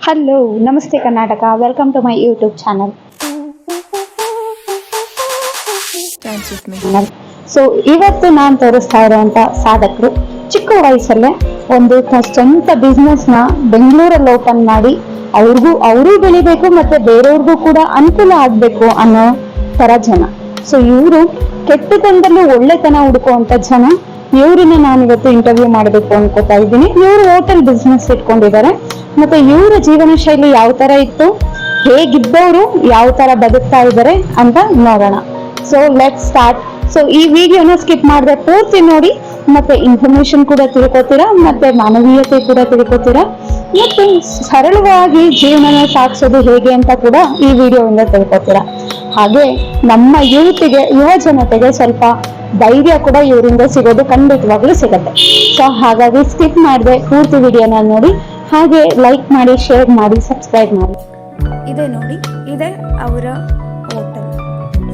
Hello ನಮಸ್ತೆ ಕರ್ನಾಟಕ, welcome to my YouTube channel. So ಇವತ್ತು ನಾನು ತೋರಿಸ್ತಾ ಇರುವಂತ ಸಾಧಕರು ಚಿಕ್ಕ ವಯಸ್ಸಲ್ಲೇ ಒಂದು ಸ್ವಂತ ಬಿಸ್ನೆಸ್ನ ಬೆಂಗಳೂರಲ್ಲಿ ಓಪನ್ ಮಾಡಿ ಅವರು ಬೆಳಿಬೇಕು ಮತ್ತೆ ಬೇರೆಯವ್ರಿಗೂ ಕೂಡ ಅನುಕೂಲ ಆಗ್ಬೇಕು ಅನ್ನೋ ತರ ಜನ. ಸೊ ಇವರು ಕೆಟ್ಟತನದಲ್ಲಿ ಒಳ್ಳೆತನ ಹುಡುಕುವಂತ ಜನ. ಇವ್ರನ್ನ ನಾನು ಇವತ್ತು ಇಂಟರ್ವ್ಯೂ ಮಾಡಬೇಕು ಅನ್ಕೋತಾ ಇದ್ದೀನಿ. ಇವರು ಹೋಟೆಲ್ ಬಿಸ್ನೆಸ್ ಇಟ್ಕೊಂಡಿದ್ದಾರೆ. ಮತ್ತೆ ಇವರ ಜೀವನ ಶೈಲಿ ಯಾವ ತರ ಇತ್ತು, ಹೇಗಿದ್ದವರು ಯಾವ ತರ ಬದುಕ್ತಾ ಇದ್ದಾರೆ ಅಂತ ನೋಡೋಣ. So let start. ಸೊ ಈ ವಿಡಿಯೋನ ಸ್ಕಿಪ್ ಮಾಡದೆ ಪೂರ್ತಿ ನೋಡಿ, ಮತ್ತೆ ಇನ್ಫಾರ್ಮೇಶನ್ ಕೂಡ ತಿಳ್ಕೊತೀರಾ, ಮತ್ತೆ ಮಾನವೀಯತೆ ಕೂಡ ತಿಳ್ಕೊತೀರಾ, ಮತ್ತೆ ಸರಳವಾಗಿ ಜೀವನ ಸಾಗಿಸೋದು ಹೇಗೆ ಅಂತ ಕೂಡ ಈ ವಿಡಿಯೋದಿಂದ ತಿಳ್ಕೊತೀರಾ. ಹಾಗೆ ನಮ್ಮ ಯುವ ಜನತೆಗೆ ಸ್ವಲ್ಪ ಧೈರ್ಯ ಕೂಡ ಇವರಿಂದ ಸಿಗೋದು ಖಂಡಿತವಾಗ್ಲೂ ಸಿಗುತ್ತೆ. ಸೊ ಹಾಗಾಗಿ ಸ್ಕಿಪ್ ಮಾಡದೆ ಪೂರ್ತಿ ವಿಡಿಯೋನ ನೋಡಿ, ಹಾಗೆ ಲೈಕ್ ಮಾಡಿ, ಶೇರ್ ಮಾಡಿ, ಸಬ್ಸ್ಕ್ರೈಬ್ ಮಾಡಿ. ಇದೆ ನೋಡಿ, ಇದೆ ಅವರ ಹೋಟೆಲ್.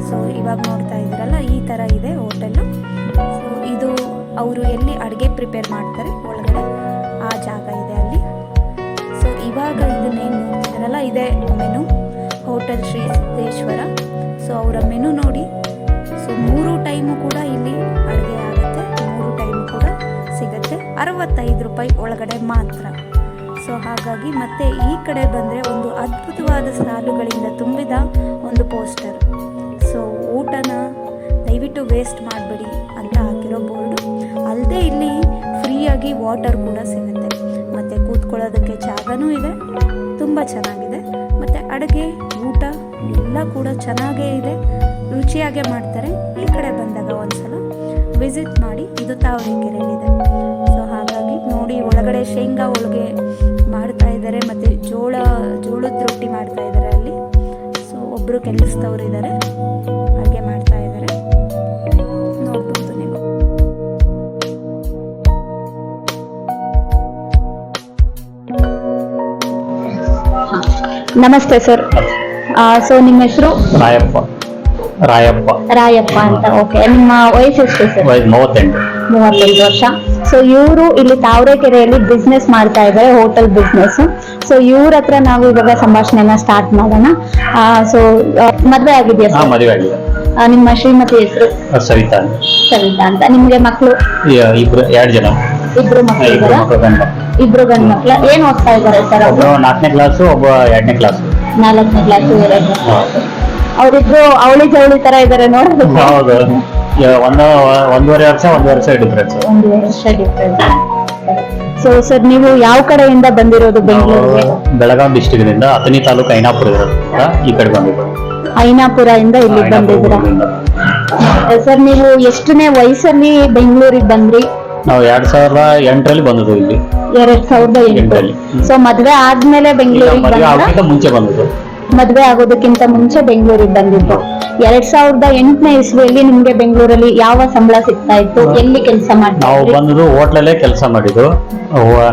ಸೊ ಇವಾಗ ನೋಡ್ತಾ ಇದ್ದೀರಲ್ಲ, ಈ ಥರ ಇದೆ ಹೋಟೆಲ್ಲು. ಸೊ ಇದು ಅವರು ಎಲ್ಲಿ ಅಡುಗೆ ಪ್ರಿಪೇರ್ ಮಾಡ್ತಾರೆ ಒಳಗಡೆ ಆ ಜಾಗ ಇದೆ ಅಲ್ಲಿ. ಸೊ ಇವಾಗ ಇದನ್ನೇನು ನೋಡ್ತಿದ್ದಾರಲ್ಲ, ಇದೇ menu, hotel Shri Siddeshwara. So ಅವರ ಮೆನು ನೋಡಿ. ಸೊ 3 ಟೈಮು ಕೂಡ ಇಲ್ಲಿ ಅಡುಗೆ ಆಗುತ್ತೆ, 3 ಟೈಮು ಕೂಡ ಸಿಗುತ್ತೆ. 65 ರೂಪಾಯಿ ಒಳಗಡೆ ಮಾತ್ರ. ಸೊ ಹಾಗಾಗಿ ಮತ್ತೆ ಈ ಕಡೆ ಬಂದರೆ ಒಂದು ಅದ್ಭುತವಾದ ಸಾಲುಗಳಿಂದ ತುಂಬಿದ ಒಂದು ಪೋಸ್ಟರ್. ಸೊ ಊಟನ ದಯವಿಟ್ಟು ವೇಸ್ಟ್ ಮಾಡಬೇಡಿ ಅಂತ ಹಾಕಿರೋ ಬೋರ್ಡು. ಅಲ್ಲದೆ ಇಲ್ಲಿ ಫ್ರೀಯಾಗಿ ವಾಟರ್ ಕೂಡ ಸಿಗುತ್ತೆ, ಮತ್ತು ಕೂತ್ಕೊಳ್ಳೋದಕ್ಕೆ ಜಾಗನೂ ಇದೆ. ತುಂಬ ಚೆನ್ನಾಗಿದೆ. ಮತ್ತು ಅಡುಗೆ ಊಟ ಎಲ್ಲ ಕೂಡ ಚೆನ್ನಾಗೇ ಇದೆ, ರುಚಿಯಾಗೆ ಮಾಡ್ತಾರೆ. ಈ ಕಡೆ ಬಂದಾಗ ಒಂದ್ಸಲ ವಿಸಿಟ್ ಮಾಡಿ. ಇದು ತಾವರೆಕೆರೆಯಲ್ಲಿದೆ. ಸೊ ಹಾಗಾಗಿ ನೋಡಿ, ಒಳಗಡೆ ಶೇಂಗಾ ಹೋಳಿಗೆ ಮಾಡ್ತಾ ಇದ್ದಾರೆ, ಮತ್ತು ಜೋಳದ ರೊಟ್ಟಿ ಮಾಡ್ತಾ ಇದ್ದಾರೆ ಅಲ್ಲಿ. ಸೊ ಒಬ್ಬರು ಕೆಲಸದವ್ರು ಇದ್ದಾರೆ, ಅಡುಗೆ ಮಾಡ್ತಾ ಇದ್ದಾರೆ, ನೋಡ್ಬೋದು ನೀವು. ನಮಸ್ತೆ ಸರ್. ಸೊ ನಿಮ್ಮ ಹೆಸರು? ರಾಯಪ್ಪ ಅಂತ. ಓಕೆ, ನಿಮ್ಮ ವಯಸ್ಸು ಎಷ್ಟು ಸರ್? 38 ವರ್ಷ. ಸೊ ಇವರು ಇಲ್ಲಿ ತಾವರೆಕೆರೆಯಲ್ಲಿ ಬಿಸ್ನೆಸ್ ಮಾಡ್ತಾ ಇದ್ದಾರೆ, ಹೋಟೆಲ್ ಬಿಸ್ನೆಸ್. ಸೊ ಇವ್ರ ಹತ್ರ ನಾವು ಇವಾಗ ಸಂಭಾಷಣೆನ ಸ್ಟಾರ್ಟ್ ಮಾಡೋಣ. ಸೊ ಮದ್ವೆ ಆಗಿದೆಯಾ ಸರ್? ಮದುವೆ ಆಗಿದೆ. ನಿಮ್ಮ ಶ್ರೀಮತಿ ಹೆಸರು? ಸವಿತಾ ಅಂತ. ನಿಮ್ಗೆ ಮಕ್ಕಳು? 2 ಜನ. ಇಬ್ರು ಮಕ್ಕಳು ಇದ್ದಾರಾ? ಇಬ್ರು ಗಂಡು ಮಕ್ಕಳ. ಏನ್ ಓದ್ತಾ ಇದ್ದಾರೆ ಸರ್? ಒಬ್ಬ 4ನೇ ಕ್ಲಾಸು, ಒಬ್ಬ 2ನೇ ಕ್ಲಾಸು. 4ನೇ ಕ್ಲಾಸು, 2ನೇ. ಅವರಿಬ್ರು ಅವಳಿ ಜವಳಿ ತರ ಇದಾರೆ ನೋಡ್ರಿ. ಹೌದು, 1.5 ವರ್ಷ 1 ವರ್ಷ ಡಿಫ್ರೆನ್ಸ್. 1 ವರ್ಷ ಡಿಫ್ರೆನ್ಸ್. ಸೊ ಸರ್, ನೀವು ಯಾವ ಕಡೆಯಿಂದ ಬಂದಿರೋದು ಬೆಂಗಳೂರಿಗೆ? ಬೆಳಗಾವಿ ಡಿಸ್ಟ್ರಿಕ್ಟ್ ಇಂದ ಅಥಣಿ ತಾಲೂಕು ಐನಾಪುರ ಇರೋದ್ರಿಂದ ಈ ಕಡೆ ಬಂದಿದ್ದು. ಐನಾಪುರ ಇಂದ ಇಲ್ಲಿ ಬಂದಿದ್ದೀರಾ ಸರ್? ನೀವು ಎಷ್ಟನೇ ವಯಸ್ಸಲ್ಲಿ ಬೆಂಗಳೂರಿಗೆ ಬಂದ್ರಿ? ನಾವು 2008ರಲ್ಲಿ ಬಂದದ್ದು ಇಲ್ಲಿ. 2008ರಲ್ಲಿ. ಸೊ ಮದ್ವೆ ಆದ್ಮೇಲೆ ಬೆಂಗಳೂರಿಗೆ ಮುಂಚೆ ಬಂದದ್ದು. ಮದ್ವೆ ಆಗೋದಕ್ಕಿಂತ ಮುಂಚೆ ಬೆಂಗಳೂರಿಗೆ ಬಂದಿದ್ದು. 2008ನೇ ಇಸ್ವಿಯಲ್ಲಿ ನಿಮ್ಗೆ ಬೆಂಗಳೂರಲ್ಲಿ ಯಾವ ಸಂಬಳ ಸಿಗ್ತಾ ಇತ್ತು? ಎಲ್ಲಿ ಕೆಲಸ ಮಾಡ್ತಾ? ನಾವು ಬಂದು ಹೋಟ್ಲಲ್ಲೇ ಕೆಲಸ ಮಾಡಿದ್ದು.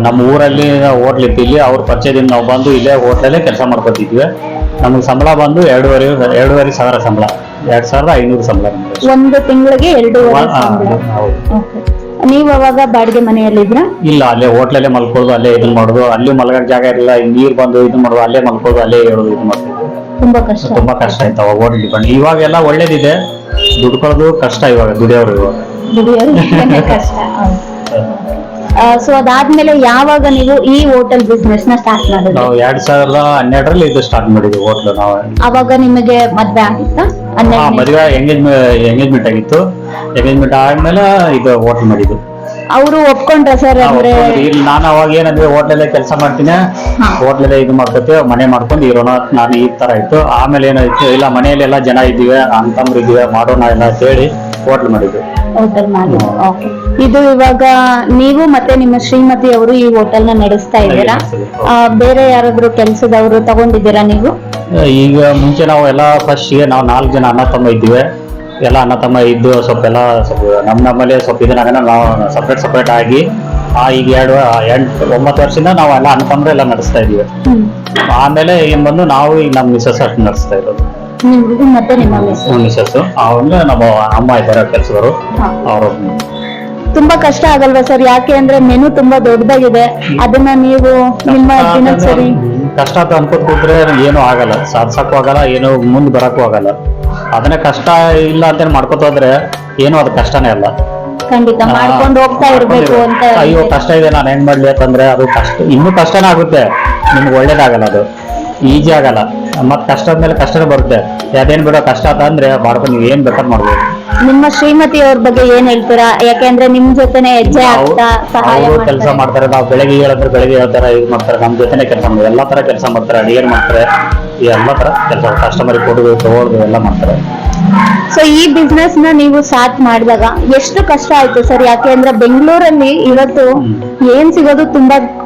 ನಮ್ಮ ಊರಲ್ಲಿ ಹೋಟ್ಲ್ ಇತ್ತು, ಇಲ್ಲಿ ಅವ್ರ ಪರಿಚಯದಿಂದ ನಾವು ಬಂದು ಇಲ್ಲೇ ಹೋಟ್ಲಲ್ಲೇ ಕೆಲಸ ಮಾಡ್ಕೊತಿದ್ವಿ. ನಮ್ಗೆ ಸಂಬಳ ಬಂದು 2,500 ಸಂಬಳ, 2,500 ಸಂಬಳ. ಒಂದು ತಿಂಗಳಿಗೆ 2,500. ನೀವು ಅವಾಗ ಬಾಡಿಗೆ ಮನೆಯಲ್ಲಿದ್ರ? ಇಲ್ಲ, ಅಲ್ಲೇ ಹೋಟ್ಲಲ್ಲೇ ಮಲ್ಕೊಳ್ಳೋದು, ಅಲ್ಲೇ ಇದನ್ನ ಮಾಡೋದು. ಅಲ್ಲಿ ಮಲಗಕ್ ಜಾಗ ಇರಲಿಲ್ಲ, ನೀರ್ ಬಂದು ಇದನ್ನ ಮಾಡೋದು, ಅಲ್ಲೇ ಮಲ್ಕೊಳ್ಳೋದು, ಅಲ್ಲೇ ಹೇಳೋದು, ಇದು ಮಾಡ್ತಿದ್ವಿ. ತುಂಬಾ ಕಷ್ಟ ಆಯ್ತು ಅವಾಗ ಹೋಟ್ಲ್ ಡಿಪೆಂಡ್. ಇವಾಗೆಲ್ಲ ಒಳ್ಳೇದಿದೆ, ದುಡ್ಕೊಳ್ಳೋದು ಕಷ್ಟ. ಇವಾಗ ದುಡಿಯೋರು ಕಷ್ಟ. ಸೊ ಅದಾದ್ಮೇಲೆ ಯಾವಾಗ ನೀವು ಈ ಹೋಟೆಲ್ ಬಿಸ್ನೆಸ್ ನ ಸ್ಟಾರ್ಟ್ ಮಾಡಿದ್ರಿ? ನಾವು 2012ರಲ್ಲಿ ಇದು ಸ್ಟಾರ್ಟ್ ಮಾಡಿದ್ವಿ ಹೋಟ್ಲು. ನಾವು ಅವಾಗ ನಿಮಗೆ ಮದ್ವೆ ಆಗಿತ್ತಾ? ಮದುವೆ ಎಂಗೇಜ್ಮೆಂಟ್ ಆಗಿತ್ತು. ಎಂಗೇಜ್ಮೆಂಟ್ ಆದ್ಮೇಲೆ ಇದು ಹೋಟ್ಲ್ ಮಾಡಿದ್ದು. ಅವರು ಒಪ್ಕೊಂಡ್ರ ಸರ್? ಅಂದ್ರೆ ನಾನು ಅವಾಗ ಏನಂದ್ರೆ ಹೋಟ್ಲಲ್ಲೇ ಕೆಲಸ ಮಾಡ್ತೀನಿ, ಹೋಟ್ಲಲ್ಲೇ ಇದು ಮಾಡ್ಕೊತೀವಿ, ಮನೆ ಮಾಡ್ಕೊಂಡು ಇರೋಣ, ನಾನು ಈ ತರ ಇತ್ತು. ಆಮೇಲೆ ಏನಾಯ್ತು, ಇಲ್ಲ ಮನೆಯಲ್ಲಿ ಎಲ್ಲ ಜನ ಇದ್ದೀವಿ, ಅಂತಂಬ್ರು ಇದ್ದೀವಿ, ಮಾಡೋಣ ಎಲ್ಲ ಅಂತ ಹೇಳಿ ಹೋಟ್ಲ್ ಮಾಡಿದ್ವಿ. ಹೋಟೆಲ್ ಮಾಡಿ. ಓಕೆ. ಇದು ಇವಾಗ ನೀವು ಮತ್ತೆ ನಿಮ್ಮ ಶ್ರೀಮತಿ ಅವರು ಈ ಹೋಟೆಲ್ ನ ನಡೆಸ್ತಾ ಇದ್ದೀರಾ? ಬೇರೆ ಯಾರಾದ್ರೂ ಕೆಲಸದವರು ತಗೊಂಡಿದ್ದೀರಾ ನೀವು? ಈಗ ಮುಂಚೆ ನಾವು ಎಲ್ಲ ಫಸ್ಟ್ಗೆ ನಾವು 4 ಜನ ಅಣ್ಣ ತಮ್ಮ ಇದ್ದೀವಿ. ಎಲ್ಲ ಅಣ್ಣ ತಮ್ಮ ಇದ್ದು ಸ್ವಲ್ಪ ನಮ್ಮಲ್ಲೇ ಸ್ವಲ್ಪ ಇದನ್ನಾಗ ನಾವು ಸಪ್ರೇಟ್ ಆಗಿ ಈಗ 9 ವರ್ಷದಿಂದ ನಾವು ಎಲ್ಲ ಅಣ್ಣ ತಮ್ಮರು ಎಲ್ಲ ನಡೆಸ್ತಾ ಇದೀವಿ. ಆಮೇಲೆ ಏನ್ ಬಂದು ನಾವು ಈಗ ನಮ್ಮ ಮಿಸಸ್ ಅಷ್ಟು ನಡೆಸ್ತಾ ಇರೋದು. ಮತ್ತೆ ನಿಮ್ಮ ಮಿಸಸ್ ಅವ್ರಿಗೆ ನಮ್ಮ ಅಮ್ಮ ಇದ್ದಾರೆ ಕೆಲಸದವರು. ಅವರು ತುಂಬಾ ಕಷ್ಟ ಆಗಲ್ವಾ ಸರ್? ಯಾಕೆ ಅಂದ್ರೆ ಮೆನು ತುಂಬಾ ದೊಡ್ಡದಾಗಿದೆ, ಅದನ್ನ ನೀವು ನಿಮ್ಮ ದಿನಚರಿ ಕಷ್ಟ ಅಂತ ಅನ್ಕೋತ ಕೂತ್ರೆ ಏನೂ ಆಗಲ್ಲ, ಸಾಧಿಸಕ್ಕೂ ಆಗಲ್ಲ, ಏನು ಮುಂದೆ ಬರಕ್ಕೂ ಆಗಲ್ಲ. ಅದನ್ನೇ ಕಷ್ಟ ಇಲ್ಲ ಅಂತ ಮಾಡ್ಕೋತ ಹೋದ್ರೆ ಏನು ಅದು ಕಷ್ಟನೇ ಅಲ್ಲ. ಖಂಡಿತ ಮಾಡ್ಕೊಂಡು ಹೋಗ್ತಾ ಇರ್ಬೇಕು ಅಂತ. ಅಯ್ಯೋ ಕಷ್ಟ ಇದೆ ನಾನು ಹೆಂಗ್ ಮಾಡ್ಲಿ ಅಂತಂದ್ರೆ ಅದು ಕಷ್ಟ ಇನ್ನೂ ಕಷ್ಟನೇ ಆಗುತ್ತೆ, ನಿಮ್ಗೆ ಒಳ್ಳೇದಾಗಲ್ಲ, ಅದು ಈಜಿ ಆಗಲ್ಲ. ಮತ್ ಕಷ್ಟದ ಮೇಲೆ ಕಷ್ಟನೇ ಬರುತ್ತೆ. ಅದೇನ್ ಬಿಡೋ ಕಷ್ಟ ಅಂತ ಅಂದ್ರೆ ಮಾಡ್ಕೊಂಡು ನೀವು ಏನ್ ಬೇಕಾದ್ ಮಾಡ್ಬೋದು. ನಿಮ್ಮ ಶ್ರೀಮತಿ ಅವ್ರ ಬಗ್ಗೆ ಏನ್ ಹೇಳ್ತೀರಾ? ಯಾಕೆಂದ್ರೆ ನಿಮ್ ಜೊತೆನೆ ಹೆಜ್ಜೆ ಆಗ್ತಾ ಸಹಾಯ ಅವರು ಕೆಲಸ ಮಾಡ್ತಾರೆ. ನಾವು ಬೆಳಗ್ಗೆ ಹೇಳಿದ್ರೆ ಬೆಳಗ್ಗೆ ಹೇಳ್ತಾರೆ, ಇದು ಮಾಡ್ತಾರೆ, ನಮ್ ಜೊತೆನೆ ಕೆಲಸ ಮಾಡ್ತಾರೆ, ಎಲ್ಲಾ ತರ ಕೆಲಸ ಮಾಡ್ತಾರೆ, ಅಡಿಗೆ ಮಾಡ್ತಾರೆ, ಈ ಎಲ್ಲಾ ತರ ಕೆಲಸ, ಕಸ್ಟಮರ್ ಕೊಡೋದು ತಗೊಳ್ಳೋದು ಎಲ್ಲ ಮಾಡ್ತಾರೆ. ಸೊ ಈ ಬಿಸ್ನೆಸ್ ನ ನೀವು ಸ್ಟಾರ್ಟ್ ಮಾಡಿದಾಗ ಎಷ್ಟು ಕಷ್ಟ ಆಯ್ತು ಸರ್? ಯಾಕೆಂದ್ರೆ ಬೆಂಗಳೂರಲ್ಲಿ ಇವತ್ತು ಏನ್ ಸಿಗೋದು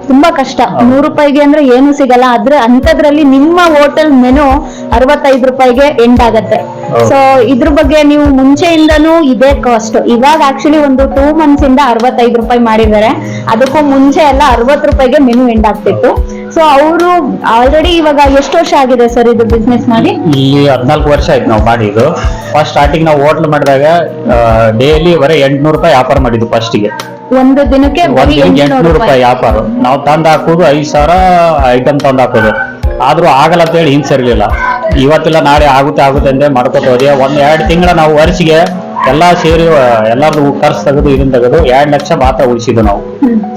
ತುಂಬಾ ಕಷ್ಟ. 100 ರೂಪಾಯಿಗೆ ಅಂದ್ರೆ ಏನು ಸಿಗಲ್ಲ. ಅಂತದ್ರಲ್ಲಿ ನಿಮ್ಮ ಹೋಟೆಲ್ ಮೆನು 65 ರೂಪಾಯಿಗೆ ಎಂಡ್ ಆಗತ್ತೆ. ಸೊ ಇದ್ರ ಬಗ್ಗೆ ನೀವು ಮುಂಚೆಯಿಂದನೂ ಇದೇ ಕಾಸ್ಟ್. ಇವಾಗ ಆಕ್ಚುಲಿ ಒಂದು 2 months ಇಂದ 65 ರೂಪಾಯಿ ಮಾಡಿದ್ದಾರೆ. ಅದಕ್ಕೂ ಮುಂಚೆ ಎಲ್ಲ 60 ರೂಪಾಯಿಗೆ ಮೆನು ಎಂಡ್ ಆಗ್ತಿತ್ತು. ಸೊ ಅವರು ಆಲ್ರೆಡಿ ಇವಾಗ ಎಷ್ಟು ವರ್ಷ ಆಗಿದೆ ಸರ್ ಇದು ಬಿಸ್ನೆಸ್ ಮಾಡಿ? ಇಲ್ಲಿ 14 ವರ್ಷ ಆಯ್ತು ನಾವು ಮಾಡಿದ್ದು. ಫಸ್ಟ್ ಸ್ಟಾರ್ಟಿಂಗ್ ನಾವು ಹೋಟ್ಲ್ ಮಾಡಿದಾಗ ಡೈಲಿ ಬರೀ 800 ರೂಪಾಯಿ ವ್ಯಾಪಾರ ಮಾಡಿದ್ದು. ಫಸ್ಟಿಗೆ ಒಂದು ದಿನಕ್ಕೆ ಬರೀ 800 ರೂಪಾಯಿ ವ್ಯಾಪಾರ. ನಾವು ತಂದು ಹಾಕೋದು 5,000 ಐಟಮ್ ತಂದು ಹಾಕೋದು. ಆದ್ರೂ ಆಗಲ್ಲ ಅಂತ ಹೇಳಿ ಹಿಂಸರಿರ್ಲಿಲ್ಲ. ಇವತ್ತಿಲ್ಲ ನಾಳೆ ಆಗುತ್ತೆ ಅಂತ ಮಾಡ್ಕೊತ ಹೋದೆ. 1-2 ತಿಂಗಳ ನಾವು ವರ್ಷಿಗೆ ಎಲ್ಲಾ ಸೇರಿ ಎಲ್ಲಾರ್ದು ಖರ್ಚು ತೆಗೆದು ಇದನ್ನ ತೆಗೆದು 2 ಲಕ್ಷ ಮಾತ್ರ ಉಳಿಸಿದ್ದು ನಾವು.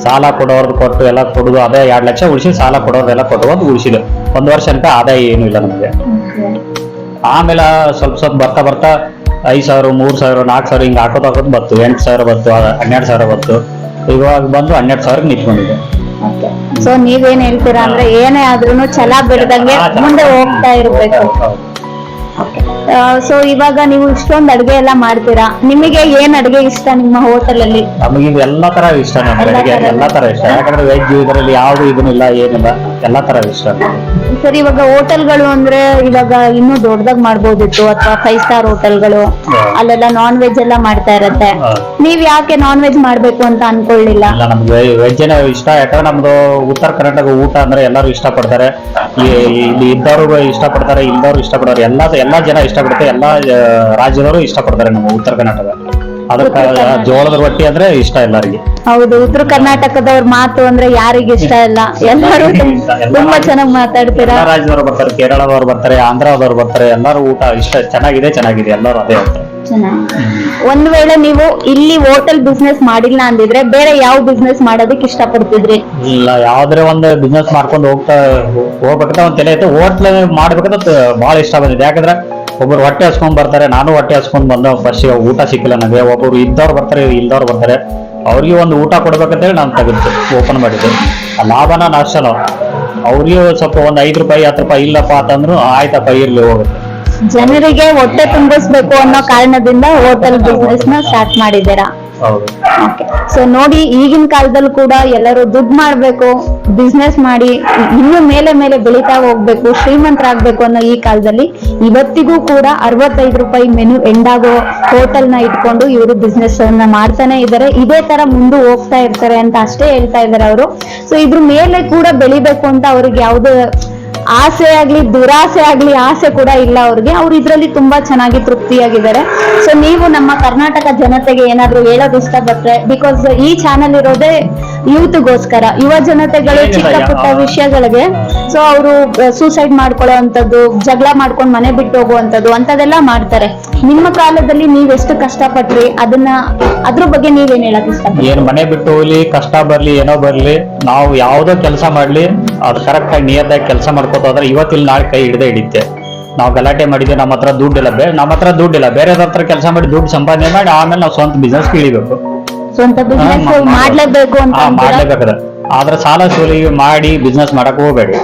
ಸಾಲ ಕೊಡೋರ್ದು ಕೊಟ್ಟು ಎಲ್ಲ ಕೊಡುದು ಅದೇ 2 ಲಕ್ಷ ಉಳಿಸಿ, ಸಾಲ ಕೊಡೋರ್ದೆಲ್ಲ ಕೊಟ್ಟು ಉಳಿಸಿದ್ದು. 1 ವರ್ಷ ಅಂತ ಆದಾಯ ಏನು ಇಲ್ಲ ನಮಗೆ. ಆಮೇಲೆ ಸ್ವಲ್ಪ ಬರ್ತಾ 5,000, 3,000, 4,000 ಹಿಂಗೆ ಹಾಕೋದು ಬತ್ತು. 8,000 ಬತ್ತು, 12,000 ಬತ್ತು. ಇವಾಗ ಬಂದು 12,000 ನಿಂತ್ಕೊಂಡಿದೆ. ಸೊ ನೀವೇನ್ ಹೇಳ್ತೀರಾ ಅಂದ್ರೆ ಏನೇ ಆದ್ರೂ ಛಲ ಬಿಡದಂಗೆ ಮುಂದೆ ಹೋಗ್ತಾ ಇರ್ಬೇಕು. ಸೊ ಇವಾಗ ನೀವು ಇಷ್ಟೊಂದು ಅಡ್ಗೆ ಎಲ್ಲ ಮಾಡ್ತೀರಾ, ನಿಮಗೆ ಏನ್ ಅಡ್ಗೆ ಇಷ್ಟ ನಿಮ್ಮ ಹೋಟೆಲ್ ಅಲ್ಲಿ? ನಮಗೆ ಎಲ್ಲಾ ತರ ಇಷ್ಟ, ಎಲ್ಲಾ ತರ ಇಷ್ಟ. ಯಾಕಂದ್ರೆ ವೆಜ್ ಇದರಲ್ಲಿ ಯಾವ್ದು ಇದನ್ನಿಲ್ಲ, ಏನಿಲ್ಲ, ಎಲ್ಲಾ ತರ ಇಷ್ಟ. ಸರ್ ಇವಾಗ ಹೋಟೆಲ್ಗಳು ಅಂದ್ರೆ ಇವಾಗ ಇನ್ನೂ ದೊಡ್ಡದಾಗ್ ಮಾಡ್ಬೋದಿತ್ತು, ಅಥವಾ 5 star ಹೋಟೆಲ್ಗಳು ಅಲ್ಲೆಲ್ಲ ನಾನ್ ವೆಜ್ ಎಲ್ಲ ಮಾಡ್ತಾ ಇರತ್ತೆ. ನೀವ್ ಯಾಕೆ ನಾನ್ ವೆಜ್ ಮಾಡ್ಬೇಕು ಅಂತ ಅನ್ಕೊಳ್ಳಿಲ್ಲ? ನಮ್ಗೆ ವೆಜ್ ಇಷ್ಟ. ಯಾಕಂದ್ರೆ ನಮ್ದು ಉತ್ತರ ಕರ್ನಾಟಕ ಊಟ ಅಂದ್ರೆ ಎಲ್ಲರೂ ಇಷ್ಟಪಡ್ತಾರೆ. ಇಲ್ಲಿ ಇದ್ದವ್ರು ಇಷ್ಟಪಡ್ತಾರೆ, ಇಲ್ದವ್ರು ಇಷ್ಟಪಡ್ತಾರೆ, ಎಲ್ಲಾ ಜನ ಇಷ್ಟಪಡ್ತಾರೆ. ಎಲ್ಲಾ ರಾಜ್ಯದವರು ಇಷ್ಟಪಡ್ತಾರೆ ನಮ್ಮ ಉತ್ತರ ಕರ್ನಾಟಕ. ಅದಕ್ಕೆ ಜೋಳದ ರೊಟ್ಟಿ ಅಂದ್ರೆ ಇಷ್ಟ ಎಲ್ಲರಿಗೆ. ಹೌದು, ಉತ್ತರ ಕರ್ನಾಟಕದವ್ರ ಮಾತು ಅಂದ್ರೆ ಯಾರಿಗೆ ಇಷ್ಟ ಇಲ್ಲ? ಎಲ್ಲರೂ ತುಂಬಾ ಚೆನ್ನಾಗಿ ಮಾತಾಡ್ತೀರಾ. ರಾಜ್ಯದವ್ರು ಬರ್ತಾರೆ, ಕೇರಳದವ್ರು ಬರ್ತಾರೆ, ಆಂಧ್ರದವ್ರು ಬರ್ತಾರೆ. ಎಲ್ಲರೂ ಊಟ ಇಷ್ಟ, ಚೆನ್ನಾಗಿದೆ ಎಲ್ಲರೂ ಅದೇ ಹೇಳ್ತಾರೆ. ಒಂದ್ ವೇಳೆ ನೀವು ಇಲ್ಲಿ ಹೋಟೆಲ್ ಬಿಸ್ನೆಸ್ ಮಾಡಿಲ್ಲ ಅಂದಿದ್ರೆ ಬೇರೆ ಯಾವ ಬಿಸ್ನೆಸ್ ಮಾಡೋದಕ್ಕೆ ಇಷ್ಟ ಪಡ್ತಿದ್ರಿ? ಇಲ್ಲ, ಯಾವ್ದ್ರೆ ಒಂದು ಬಿಸ್ನೆಸ್ ಮಾಡ್ಕೊಂಡು ಹೋಗ್ಬೇಕಂತ ಒಂದ್ ತಲೆ ಐತೆ. ಹೋಟ್ಲ್ ಮಾಡ್ಬೇಕಂತ ಬಹಳ ಇಷ್ಟ ಬಂದಿದೆ. ಯಾಕಂದ್ರೆ ಒಬ್ಬರು ಹೊಟ್ಟೆ ಹಸ್ಕೊಂಡ್ ಬರ್ತಾರೆ, ನಾನು ಹೊಟ್ಟೆ ಹಸ್ಕೊಂಡ್ ಬಂದ ಫಸ್ಟ್ ಊಟ ಸಿಕ್ಕಿಲ್ಲ ನನಗೆ. ಒಬ್ಬರು ಇದ್ದವ್ರು ಬರ್ತಾರೆ, ಇಲ್ದವ್ರು ಬರ್ತಾರೆ, ಅವ್ರಿಗೆ ಒಂದು ಊಟ ಕೊಡ್ಬೇಕಂತೇಳಿ ನಾನು ತೆಗೆದು ಓಪನ್ ಮಾಡಿದ್ದೆ. ಆ ಲಾಭನ ನಷ್ಟನೋ ಅವ್ರಿಗೆ ಸ್ವಲ್ಪ ಒಂದು 5 ರೂಪಾಯಿ 10 ರೂಪಾಯಿ ಇಲ್ಲಪ್ಪ ಅಂತಂದ್ರು ಆಯ್ತಪ್ಪ ಇರ್ಲಿ ಹೋಗುತ್ತೆ. ಜನರಿಗೆ ಹೊಟ್ಟೆ ತುಂಬಿಸ್ಬೇಕು ಅನ್ನೋ ಕಾರಣದಿಂದ ಹೋಟೆಲ್ ಬಿಸ್ನೆಸ್ ನ ಸ್ಟಾರ್ಟ್ ಮಾಡಿದ್ದೀರಾ? ಸೊ ನೋಡಿ, ಈಗಿನ ಕಾಲದಲ್ಲಿ ಕೂಡ ಎಲ್ಲರೂ ದುಡ್ಡು ಮಾಡ್ಬೇಕು, ಬಿಸ್ನೆಸ್ ಮಾಡಿ ಇನ್ನು ಮೇಲೆ ಬೆಳೀತಾ ಹೋಗ್ಬೇಕು, ಶ್ರೀಮಂತರಾಗ್ಬೇಕು ಅನ್ನೋ ಈ ಕಾಲದಲ್ಲಿ ಇವತ್ತಿಗೂ ಕೂಡ 65 ರೂಪಾಯಿ ಮೆನು ಎಂಡಾಗೋ ಹೋಟೆಲ್ ನ ಇಟ್ಕೊಂಡು ಇವರು ಬಿಸ್ನೆಸ್ ಅನ್ನ ಮಾಡ್ತಾನೆ ಇದ್ದಾರೆ. ಇದೇ ತರ ಮುಂದೆ ಹೋಗ್ತಾ ಇರ್ತಾರೆ ಅಂತ ಅಷ್ಟೇ ಹೇಳ್ತಾ ಇದ್ದಾರೆ ಅವರು. ಸೊ ಇದ್ರ ಮೇಲೆ ಕೂಡ ಬೆಳಿಬೇಕು ಅಂತ ಅವ್ರಿಗೆ ಯಾವುದೇ ಆಸೆ ಆಗ್ಲಿ ದುರಾಸೆ ಆಗ್ಲಿ ಆಸೆ ಕೂಡ ಇಲ್ಲ ಅವ್ರಿಗೆ. ಅವ್ರು ಇದ್ರಲ್ಲಿ ತುಂಬಾ ಚೆನ್ನಾಗಿ ತೃಪ್ತಿಯಾಗಿದ್ದಾರೆ. ಸೊ ನೀವು ನಮ್ಮ ಕರ್ನಾಟಕ ಜನತೆಗೆ ಏನಾದ್ರು ಹೇಳೋದು ಇಷ್ಟಪಟ್ರೆ, ಬಿಕಾಸ್ ಈ ಚಾನೆಲ್ ಇರೋದೇ ಯೂತ್ಗೋಸ್ಕರ, ಯುವ ಜನತೆಗಳು ಚಿಕ್ಕ ಪುಟ್ಟ ವಿಷಯಗಳಿಗೆ, ಸೊ ಅವರು ಸೂಸೈಡ್ ಮಾಡ್ಕೊಳ್ಳೋ ಅಂತದ್ದು, ಜಗಳ ಮಾಡ್ಕೊಂಡು ಮನೆ ಬಿಟ್ಟು ಹೋಗುವಂತದ್ದು ಅಂತದೆಲ್ಲ ಮಾಡ್ತಾರೆ. ನಿಮ್ಮ ಕಾಲದಲ್ಲಿ ನೀವ್ ಎಷ್ಟು ಕಷ್ಟಪಟ್ರಿ, ಅದ್ರ ಬಗ್ಗೆ ನೀವೇನ್ ಹೇಳಕ್ ಇಷ್ಟಪಡ್ತೀರಿ? ಏನ್ ಮನೆ ಬಿಟ್ಟು ಹೋಗ್ಲಿ, ಕಷ್ಟ ಬರ್ಲಿ, ಏನೋ ಬರ್ಲಿ, ನಾವು ಯಾವ್ದೋ ಕೆಲಸ ಮಾಡ್ಲಿ ಅದು ಕರೆಕ್ಟ್ ಆಗಿ ನಿಯತ್ತಾಗಿ ಕೆಲಸ ಮಾಡ್ಕೋತ ಹೋದ್ರೆ ಇವತ್ತಿಲ್ಲ ನಾಳೆ ಕೈ ಹಿಡಿಯುತ್ತೆ. ನಾವು ಗಲಾಟೆ ಮಾಡಿದ್ವಿ, ನಮ್ಮ ಹತ್ರ ದುಡ್ಡಿಲ್ಲ, ಬೇರೆಯವ್ರ ಹತ್ರ ಕೆಲಸ ಮಾಡಿ ದುಡ್ಡು ಸಂಪಾದನೆ ಮಾಡಿ ಆಮೇಲೆ ನಾವು ಸ್ವಂತ ಬಿಸ್ನೆಸ್ ಇಳಿಬೇಕು. ಸ್ವಂತ ಬಿಸ್ನೆಸ್ ಮಾಡ್ಲೇಬೇಕು ಅಂತ ಮಾಡ್ಲೇಬೇಕಾದ. ಆದ್ರೆ ಸಾಲ ಸೂಲಿ ಮಾಡಿ ಬಿಸ್ನೆಸ್ ಮಾಡಕ್ ಹೋಗ್ಬೇಡಿ.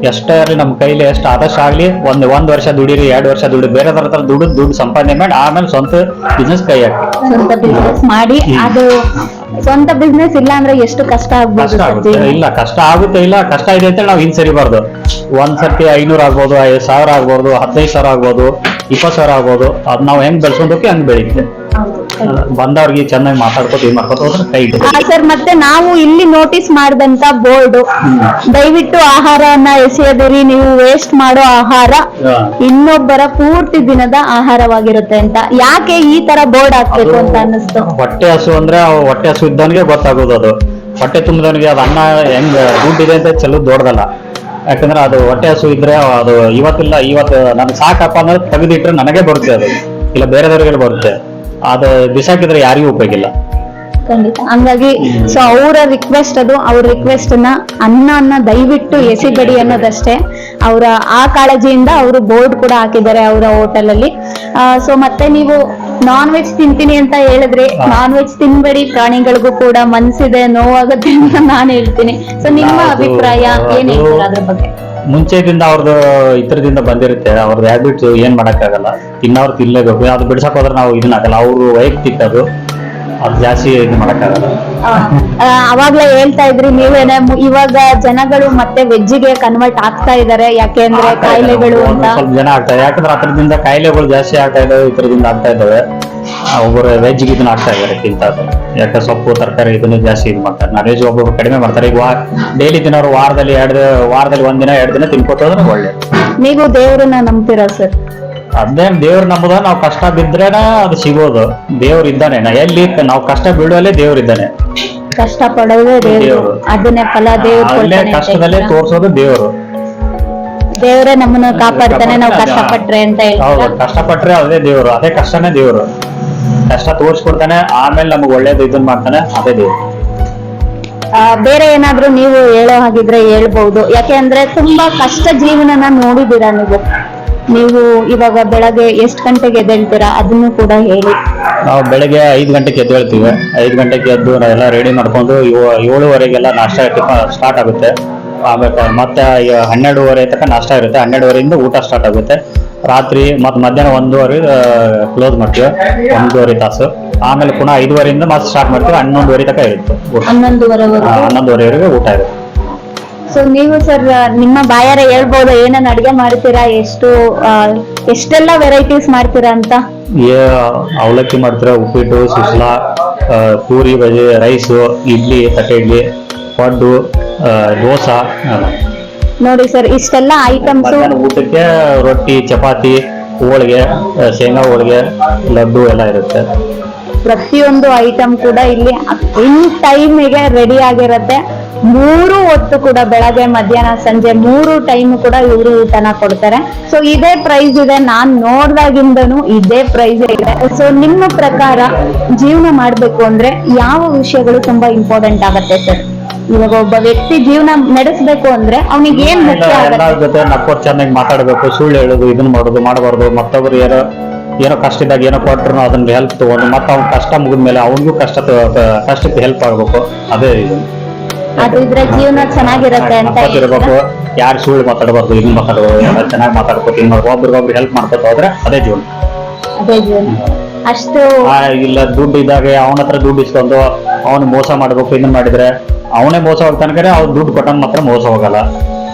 ಎಷ್ಟೇ ಇರಲಿ ನಮ್ಮ ಕೈಲಿ ಎಷ್ಟು ಆದಷ್ಟು ಆಗ್ಲಿ ಒಂದ್ ವರ್ಷ ದುಡೀರಿ, 2 ವರ್ಷ ದುಡಿ, ಬೇರೆ ಹತ್ರ ದುಡ್ಡು ಸಂಪಾದನೆ ಮಾಡಿ ಆಮೇಲೆ ಸ್ವಂತ ಬಿಸ್ನೆಸ್ ಕೈ ಹಾಕಿ. ಸ್ವಂತ ಬಿಸ್ನೆಸ್ ಮಾಡಿ, ಅದು ಸ್ವಂತ ಬಿಸ್ನೆಸ್ ಇಲ್ಲ ಅಂದ್ರೆ ಎಷ್ಟು ಕಷ್ಟ ಆಗ್ಬೋದು? ಇಲ್ಲ, ಕಷ್ಟ ಆಗುತ್ತೆ. ಇಲ್ಲ, ಕಷ್ಟ ಇದೆ ಅಂತ ನಾವು ಹಿಂಸರಿಬಾರ್ದು. ಒಂದ್ಸರ್ತಿ 500 ಆಗ್ಬೋದು, 5,000 ಆಗ್ಬೋದು, 15,000 ಆಗ್ಬೋದು, 20,000 ಆಗ್ಬೋದು. ಅದ್ ನಾವು ಹೆಂಗ್ ಬೆಳ್ಸ್ಕೊಂಡ್ಬೇಕು ಹಂಗ್ ಬೆಳೀತೆ. ಬಂದವ್ರಿಗೆ ಚೆನ್ನಾಗಿ ಮಾತಾಡ್ಕೋತ ಹೋದ್ರೆ ಕೈ ಸರ್. ಮತ್ತೆ ನಾವು ಇಲ್ಲಿ ನೋಟಿಸ್ ಮಾಡಿದಂತ ಬೋರ್ಡ್, ದಯವಿಟ್ಟು ಆಹಾರವನ್ನ ಎಸೆಯದಿರಿ, ನೀವು ವೇಸ್ಟ್ ಮಾಡೋ ಆಹಾರ ಇನ್ನೊಬ್ಬರ ಪೂರ್ತಿ ದಿನದ ಆಹಾರವಾಗಿರುತ್ತೆ ಅಂತ. ಯಾಕೆ ಈ ತರ ಬೋರ್ಡ್ ಹಾಕ್ಬೇಕು ಅಂತ ಅನ್ನಿಸ್ತು? ಹೊಟ್ಟೆ ಹಸು ಅಂದ್ರೆ ಹೊಟ್ಟೆ ಹಸು ಇದ್ದವನಿಗೆ ಗೊತ್ತಾಗೋದು. ಅದು ಹೊಟ್ಟೆ ತುಂಬಿದವನಿಗೆ ಅದು ಅನ್ನ ಹೆಂಗ್ ದುಡ್ಡಿದೆ ಅಂತ ಚೆಲ್ಲೋದು ದೊಡ್ಡದಲ್ಲ. ಯಾಕಂದ್ರೆ ಅದು ಹೊಟ್ಟೆ ಹಸು ಇದ್ರೆ ಅದು ಇವತ್ತಿಲ್ಲ ಇವತ್ತು ನನ್ಗೆ ಸಾಕಪ್ಪ ಅಂದ್ರೆ ತೆಗೆದಿಟ್ರೆ ನನಗೆ ಬರುತ್ತೆ ಅದು, ಇಲ್ಲ ಬೇರೆದವ್ರಿಗೆ ಬರುತ್ತೆ. ಅದು ಬಿಸಾಕಿದ್ರೆ ಯಾರಿಗೂ ಉಪಯೋಗ ಇಲ್ಲ. ಖಂಡಿತ. ಹಂಗಾಗಿ ಸೊ ಅವರ ರಿಕ್ವೆಸ್ಟ್ ಅದು, ಅವ್ರ ರಿಕ್ವೆಸ್ಟ್ ಅನ್ನ ದಯವಿಟ್ಟು ಎಸಿಬೇಡಿ ಅನ್ನೋದಷ್ಟೇ. ಅವರ ಆ ಕಾಳಜಿಯಿಂದ ಅವರು ಬೋರ್ಡ್ ಕೂಡ ಹಾಕಿದ್ದಾರೆ ಅವರ ಹೋಟೆಲ್ ಅಲ್ಲಿ. ಸೊ ಮತ್ತೆ ನೀವು ನಾನ್ ವೆಜ್ ತಿಂತೀನಿ ಅಂತ ಹೇಳಿದ್ರೆ, ನಾನ್ ವೆಜ್ ತಿನ್ಬೇಡಿ, ಪ್ರಾಣಿಗಳಿಗೂ ಕೂಡ ಮನ್ಸಿದೆ, ನೋವಾಗುತ್ತೆ ಅಂತ ನಾನು ಹೇಳ್ತೀನಿ. ಸೊ ನಿಮ್ಮ ಅಭಿಪ್ರಾಯ ಏನ್ ಹೇಳ್ತೀರಾ ಅದ್ರ ಬಗ್ಗೆ? ಮುಂಚೆದಿಂದ ಅವ್ರದ್ದು ಇತರದಿಂದ ಬಂದಿರುತ್ತೆ, ಅವ್ರದ್ದು ಹ್ಯಾಬಿಟ್ಸ್ ಏನ್ ಮಾಡಕ್ಕಾಗಲ್ಲ, ತಿನ್ನೋರು ತಿನ್ಲೇಬೇಕು. ಅದು ಬಿಡ್ಸಕ್ ಹೋದ್ರೆ ನಾವು ಇದನ್ನ ಆಗಲ್ಲ, ಅವ್ರು ವೈಯಕ್ತಿಕ ಅದು ಜಾಸ್ತಿ ಇದು ಮಾಡಕ್ಕಾಗಲ್ಲ. ಅವಾಗ್ಲೇ ಹೇಳ್ತಾ ಇದ್ರಿ ನೀವೇನೆ, ಇವಾಗ ಜನಗಳು ಮತ್ತೆ ವೆಜ್ಜಿಗೆ ಕನ್ವರ್ಟ್ ಆಗ್ತಾ ಇದಾರೆ, ಯಾಕೆಂದ್ರೆ ಕಾಯಿಲೆಗಳು ಅಂತ. ಸ್ವಲ್ಪ ಜನ ಆಗ್ತಾ ಇದೆ, ಯಾಕಂದ್ರೆ ಅದರಿಂದ ಕಾಯಿಲೆಗಳು ಜಾಸ್ತಿ ಆಗ್ತಾ ಇದಾವೆ, ಇತರದಿಂದ ಆಗ್ತಾ ಇದಾವೆ. ಒಬ್ಬರು ವೆಜ್ಗೆ ಇದನ್ನ ಆಗ್ತಾ ಇದಾರೆ ತಿಂತಾರೆ, ಯಾಕೆ ಸೊಪ್ಪು ತರಕಾರಿ ಇದನ್ನ ಜಾಸ್ತಿ ಇದು ಮಾಡ್ತಾರೆ. ನಾನ್ ವೆಜ್ ಒಬ್ಬೊಬ್ರು ಕಡಿಮೆ ಮಾಡ್ತಾರೆ. ಈಗ ಡೈಲಿ ತಿನ್ನೋರು ವಾರದಲ್ಲಿ ಒಂದಿನ 2 ದಿನ ತಿನ್ಕೋತೋದ್ರೆ ಒಳ್ಳೆ. ನೀವು ದೇವ್ರನ್ನ ನಂಬ್ತೀರಾ ಸರ್? ಅದೇನ್ ದೇವ್ರ ನಂಬುದ, ನಾವು ಕಷ್ಟ ಬಿದ್ರೇನ ಅದು ಸಿಗೋದು. ದೇವ್ರು ಇದ್ದಾನೆ, ಎಲ್ಲಿ ನಾವು ಕಷ್ಟ ಬೀಳುವಲ್ಲೇ ದೇವ್ರು ಇದ್ದಾನೆ. ಕಷ್ಟ ಪಡೋದೇ ದೇವ್ರು, ಅದನ್ನೇ ಫಲ ದೇವ್ರು ಅಲ್ಲೇ ಕಷ್ಟದಲ್ಲೇ ತೋರ್ಸೋದು ದೇವ್ರು. ದೇವ್ರೇ ನಮ್ಮನ್ನ ಕಾಪಾಡ್ತಾನೆ ನಾವು ಕಷ್ಟಪಟ್ರೆ ಅಂತ ಹೌದು, ಹೇಳ್ತಾರೆ. ಕಷ್ಟಪಟ್ರೆ ಅದೇ ದೇವ್ರು, ಅದೇ ಕಷ್ಟನೇ ದೇವ್ರು. ಕಷ್ಟ ತೋರ್ಸ್ಕೊಡ್ತಾನೆ, ಆಮೇಲೆ ನಮಗ್ ಒಳ್ಳೇದು ಇದನ್ ಮಾಡ್ತಾನೆ, ಅದೇ ದೇವ್ರು. ಬೇರೆ ಏನಾದ್ರೂ ನೀವು ಹೇಳೋ ಹಾಗಿದ್ರೆ ಹೇಳ್ಬಹುದು, ಯಾಕೆ ಅಂದ್ರೆ ತುಂಬಾ ಕಷ್ಟ ಜೀವನನ ನೋಡಿದೀರಾ ನೀವು ಇವಾಗ ಬೆಳಗ್ಗೆ ಎಷ್ಟು ಗಂಟೆಗೆ ಎದ್ದೇಳ್ತೀರಾ ಅದನ್ನು ಕೂಡ ಹೇಳಿ. ನಾವು ಬೆಳಗ್ಗೆ 5 ಗಂಟೆಗೆ ಎದ್ದೇಳ್ತೀವಿ. 5 ಗಂಟೆಗೆ ಎದ್ದು ನಾವೆಲ್ಲ ರೆಡಿ ಮಾಡ್ಕೊಂಡು 7:30ಗೆಲ್ಲ ನಾಷ್ಟ ಸ್ಟಾರ್ಟ್ ಆಗುತ್ತೆ. ಆಮೇಲೆ ಮತ್ತೆ 12:30 ತನಕ ನಾಷ್ಟ ಇರುತ್ತೆ. 12:30ಯಿಂದ ಊಟ ಸ್ಟಾರ್ಟ್ ಆಗುತ್ತೆ. ರಾತ್ರಿ ಮತ್ತೆ ಮಧ್ಯಾಹ್ನ 1:30 ಕ್ಲೋಸ್ ಮಾಡ್ತೀವಿ, 1:30 ತಾಸು. ಆಮೇಲೆ ಪುನಃ 5:30ಯಿಂದ ಮತ್ತೆ ಸ್ಟಾರ್ಟ್ ಮಾಡ್ತೀವಿ, 11:30 ತನಕ ಇರುತ್ತೆ. 11:30ವರೆಗೆ ಊಟ ಇರುತ್ತೆ. ಸೊ ನೀವು ಸರ್ ನಿಮ್ಮ ಬಾಯಾರೆ ಹೇಳ್ಬೋದು ಏನೇನ್ ಅಡಿಗೆ ಮಾಡ್ತೀರಾ, ಎಷ್ಟೆಲ್ಲ ವೆರೈಟೀಸ್ ಮಾಡ್ತೀರಾ ಅಂತ? ಅವಲಕ್ಕಿ ಮಾಡ್ತೀರಾ, ಉಪ್ಪಿಟ್ಟು, ಸುಸ್ಲಾ, ಪೂರಿ, ಬಜಿ, ರೈಸು, ಇಡ್ಲಿ, ತಟ್ಟೆ ಇಡ್ಲಿ, ಪಡ್ಡು, ದೋಸಾ. ನೋಡಿ ಸರ್ ಇಷ್ಟೆಲ್ಲ ಐಟಮ್ಸ್. ಊಟಕ್ಕೆ ರೊಟ್ಟಿ, ಚಪಾತಿ, ಹೋಳಿಗೆ, ಶೇಂಗಾ ಹೋಳಿಗೆ, ಲಡ್ಡು ಎಲ್ಲ ಇರುತ್ತೆ. ಪ್ರತಿಯೊಂದು ಐಟಮ್ ಕೂಡ ಇಲ್ಲಿ ಇನ್ ಟೈಮಿಗೆ ರೆಡಿ ಆಗಿರುತ್ತೆ. 3 ಹೊತ್ತು ಕೂಡ ಬೆಳಗ್ಗೆ ಮಧ್ಯಾಹ್ನ ಸಂಜೆ 3 ಟೈಮ್ ಕೂಡ ಇವರು ಊಟನ ಕೊಡ್ತಾರೆ. ಸೊ ಇದೇ ಪ್ರೈಸ್ ಇದೆ, ನಾನ್ ನೋಡ್ದಾಗಿಂದನು ಇದೇ ಪ್ರೈಸ್ ಇದೆ. ಸೊ ನಿಮ್ಮ ಪ್ರಕಾರ ಜೀವನ ಮಾಡ್ಬೇಕು ಅಂದ್ರೆ ಯಾವ ವಿಷಯಗಳು ತುಂಬಾ ಇಂಪಾರ್ಟೆಂಟ್ ಆಗತ್ತೆ ಸರ್? ಇವಾಗ ಒಬ್ಬ ವ್ಯಕ್ತಿ ಜೀವನ ನಡೆಸಬೇಕು ಅಂದ್ರೆ ಅವನಿಗೆ ಏನ್ ಮುಖ್ಯ ಆಗುತ್ತೆ? ನಕ್ಕೋರ್ ಚೆನ್ನಾಗಿ ಮಾತಾಡ್ಬೇಕು, ಸುಳ್ಳು ಹೇಳೋದು, ಇದನ್ನ ಮಾಡೋದು ಮಾಡಬಾರ್ದು. ಮತ್ತೊಬ್ರು ಏನೋ ಕಷ್ಟ ಇದ್ದಾಗ ಏನೋ ಕೊಟ್ರು ಅದನ್ನ ಹೆಲ್ಪ್ ತಗೊಂಡು ಮತ್ತೆ ಅವ್ನ ಕಷ್ಟ ಮುಗಿದ್ಮೇಲೆ ಅವನಿಗೂ ಕಷ್ಟಕ್ಕೆ ಹೆಲ್ಪ್ ಆಗ್ಬೇಕು. ಅದೇ ಅದಿದ್ರೆ ಜೀವನ ಚೆನ್ನಾಗಿರುತ್ತೆ ಅಂತ ಇರ್ಬೇಕು. ಯಾರು ಸುಳ್ಳು ಮಾತಾಡಬಾರ್ದು, ಇದನ್ನ ಮಾತಾಡಬಾರ್ದು, ಎಲ್ಲ ಚೆನ್ನಾಗಿ ಮಾತಾಡ್ಬೇಕು, ಒಬ್ರಿಗೊಬ್ರು ಹೆಲ್ಪ್ ಮಾಡ್ಕೊತ ಹೋದ್ರೆ ಅದೇ ಜೀವನ. ಅಷ್ಟು ಇಲ್ಲ ದುಡ್ಡು ಇದ್ದಾಗ ಅವನ ಹತ್ರ ದುಡ್ಡು ಇಸ್ಕೊಂಡು ಅವನು ಮೋಸ ಮಾಡ್ಬೇಕು, ಇದನ್ನ ಮಾಡಿದ್ರೆ ಅವನೇ ಮೋಸ ಹೋಗ್ತಾನೆ. ಅವ್ರು ದುಡ್ಡು ಕೊಟ್ಟನ್ ಮಾತ್ರ ಮೋಸ ಹೋಗಲ್ಲ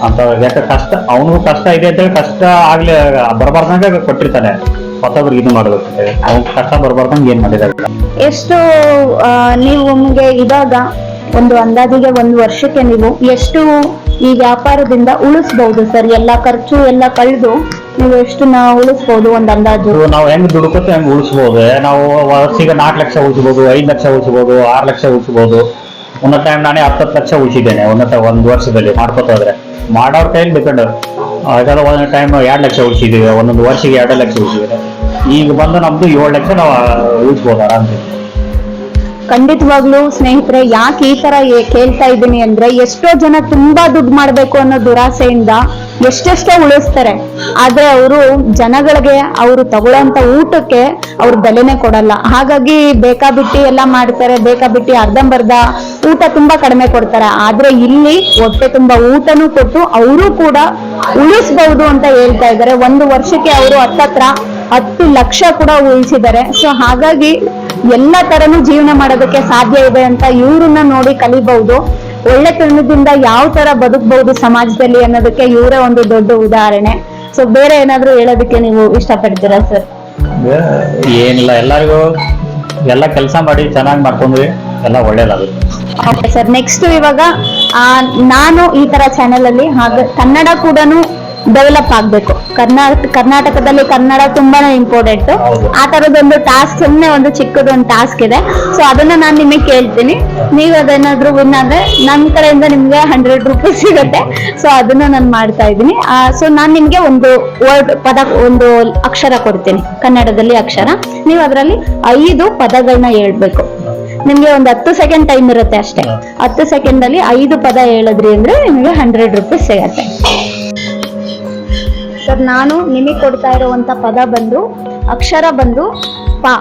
ಅಂತ. ಯಾಕೆ ಕಷ್ಟ ಅವನಿಗೂ ಕಷ್ಟ ಇದೆ ಅಂತೇಳಿ ಕಷ್ಟ ಆಗ್ಲಿ ಬರಬಾರ್ದಂಗ ಕೊಟ್ಟಿರ್ತಾನೆ. ಮತ್ತೊಬ್ರಿಗೆ ಇದು ಮಾಡ್ಬೇಕು, ಅವ್ನ ಕಷ್ಟ ಬರಬಾರ್ದಂಗ ಏನ್ ಮಾಡಿದಾರೆ. ಎಷ್ಟು ನೀವು ನಮ್ಗೆ ಇವಾಗ ಒಂದು ಅಂದಾಜಿಗೆ 1 ವರ್ಷಕ್ಕೆ ನೀವು ಎಷ್ಟು ಈ ವ್ಯಾಪಾರದಿಂದ ಉಳಿಸಬಹುದು ಸರ್? ಎಲ್ಲ ಖರ್ಚು ಎಲ್ಲ ಕಳೆದು ನೀವು ಎಷ್ಟು ಉಳಿಸಬಹುದು ಒಂದು ಅಂದಾಜು? ನಾವು ಹೆಂಗ್ ದುಡ್ಕೋತ ಹೆಂಗ್ ಉಳಿಸಬಹುದು. ನಾವು ವರ್ಷಿಗೆ 4 ಲಕ್ಷ ಉಳಿಸಬಹುದು, 5 ಲಕ್ಷ ಉಳಿಸಬಹುದು, 6 ಲಕ್ಷ ಉಳಿಸಬಹುದು. ಒಂದೊಂದು ಟೈಮ್ ನಾನೇ 10 ಲಕ್ಷ ಉಳಿಸಿದ್ದೇನೆ ಒಂದು ವರ್ಷದಲ್ಲಿ ಮಾಡ್ಕೋತ ಹೋದ್ರೆ. ಮಾಡೋರ್ ಕೈಲಿ ಡಿಪೆಂಡ್. ಹಾಗಾದ್ರೆ ಒಂದೊಂದು ಟೈಮ್ 2 ಲಕ್ಷ ಉಳಿಸಿದೀವಿ, ಒಂದೊಂದು ವರ್ಷಿಗೆ 2 ಲಕ್ಷ ಉಳಿಸಿದ್ರೆ. ಈಗ ಬಂದು ನಮ್ದು 7 ಲಕ್ಷ ನಾವು ಉಳಿಸ್ಬೋದು ಆರಾಮ್ಸೆ. ಖಂಡಿತವಾಗ್ಲೂ ಸ್ನೇಹಿತರೆ, ಯಾಕೆ ಈ ತರ ಕೇಳ್ತಾ ಇದ್ದೀನಿ ಅಂದ್ರೆ, ಎಷ್ಟೋ ಜನ ತುಂಬಾ ದುಡ್ಡು ಮಾಡ್ಬೇಕು ಅನ್ನೋ ದುರಾಸೆಯಿಂದ ಎಷ್ಟೆಷ್ಟೋ ಉಳಿಸ್ತಾರೆ. ಆದ್ರೆ ಅವರು ಜನಗಳಿಗೆ ಅವರು ತಗೊಳ್ಳೋಂತ ಊಟಕ್ಕೆ ಅವ್ರ ಬೆಲೆನೆ ಕೊಡಲ್ಲ. ಹಾಗಾಗಿ ಬೇಕಾಬಿಟ್ಟಿ ಎಲ್ಲ ಮಾಡ್ತಾರೆ, ಬೇಕಾಬಿಟ್ಟಿ ಅರ್ಧಂಬರ್ಧ ಊಟ ತುಂಬಾ ಕಡಿಮೆ ಕೊಡ್ತಾರೆ. ಆದ್ರೆ ಇಲ್ಲಿ ಹೊಟ್ಟೆ ತುಂಬಾ ಊಟನೂ ಕೊಟ್ಟು ಅವರು ಕೂಡ ಉಳಿಸ್ಬಹುದು ಅಂತ ಹೇಳ್ತಾ ಇದ್ದಾರೆ. 1 ವರ್ಷಕ್ಕೆ ಅವರು ಹತ್ತತ್ರ 10 ಲಕ್ಷ ಕೂಡ ಉಳಿಸಿದ್ದಾರೆ. ಸೊ ಹಾಗಾಗಿ ಎಲ್ಲ ತರನು ಜೀವನ ಮಾಡೋದಕ್ಕೆ ಸಾಧ್ಯ ಇದೆ ಅಂತ ಇವ್ರನ್ನ ನೋಡಿ ಕಲಿಬಹುದು. ಒಳ್ಳೆತನದಿಂದ ಯಾವ ತರ ಬದುಕಬಹುದು ಸಮಾಜದಲ್ಲಿ ಅನ್ನೋದಕ್ಕೆ ಇವರೇ ಒಂದು ದೊಡ್ಡ ಉದಾಹರಣೆ. ಸೊ ಬೇರೆ ಏನಾದ್ರು ಹೇಳೋದಕ್ಕೆ ನೀವು ಇಷ್ಟಪಡ್ತೀರಾ ಸರ್? ಏನಿಲ್ಲ, ಎಲ್ಲರಿಗೂ ಎಲ್ಲ ಕೆಲಸ ಮಾಡಿ ಚೆನ್ನಾಗಿ ಮಾಡ್ಕೊಂಡ್ವಿ ಎಲ್ಲ ಒಳ್ಳೇದಾಗುತ್ತೆ. ಓಕೆ ಸರ್, ನೆಕ್ಸ್ಟ್ ಇವಾಗ ನಾನು ಈ ತರ ಚಾನೆಲ್ ಅಲ್ಲಿ ಕನ್ನಡ ಕೂಡ ಡೆವಲಪ್ ಆಗ್ಬೇಕು. ಕರ್ನಾಟಕದಲ್ಲಿ ಕನ್ನಡ ತುಂಬಾನೇ ಇಂಪಾರ್ಟೆಂಟ್. ಹೌದು. ಆ ತರದೊಂದು ಟಾಸ್ಕ್, ಸುಮ್ಮನೆ ಒಂದು ಚಿಕ್ಕದೊಂದು ಟಾಸ್ಕ್ ಇದೆ. ಸೊ ಅದನ್ನ ನಾನು ನಿಮಗೆ ಕೇಳ್ತೀನಿ, ನೀವು ಅದೇನಾದ್ರೂ ವಿನ್ ಆದ್ರೆ ನನ್ನ ಕಡೆಯಿಂದ ನಿಮ್ಗೆ 100 ರೂಪೀಸ್ ಸಿಗುತ್ತೆ. ಸೊ ಅದನ್ನ ನಾನು ಮಾಡ್ತಾ ಇದ್ದೀನಿ. ಸೊ ನಾನು ನಿಮ್ಗೆ ಒಂದು ಒಂದು ಅಕ್ಷರ ಕೊಡ್ತೀನಿ, ಕನ್ನಡದಲ್ಲಿ ಅಕ್ಷರ. ನೀವು ಅದರಲ್ಲಿ 5 ಪದಗಳನ್ನ ಹೇಳ್ಬೇಕು. ನಿಮ್ಗೆ ಒಂದು 10 ಸೆಕೆಂಡ್ ಟೈಮ್ ಇರುತ್ತೆ ಅಷ್ಟೇ. 10 ಸೆಕೆಂಡ್ ಅಲ್ಲಿ 5 ಪದ ಹೇಳಿದ್ರಿ ಅಂದ್ರೆ ನಿಮಗೆ 100 ರೂಪೀಸ್ ಸಿಗತ್ತೆ. ಸರ್, ನಾನು ನಿಮಗೆ ಕೊಡ್ತಾ ಇರುವಂತ ಪದ ಬಂದು, ಅಕ್ಷರ ಬಂದು ಪ.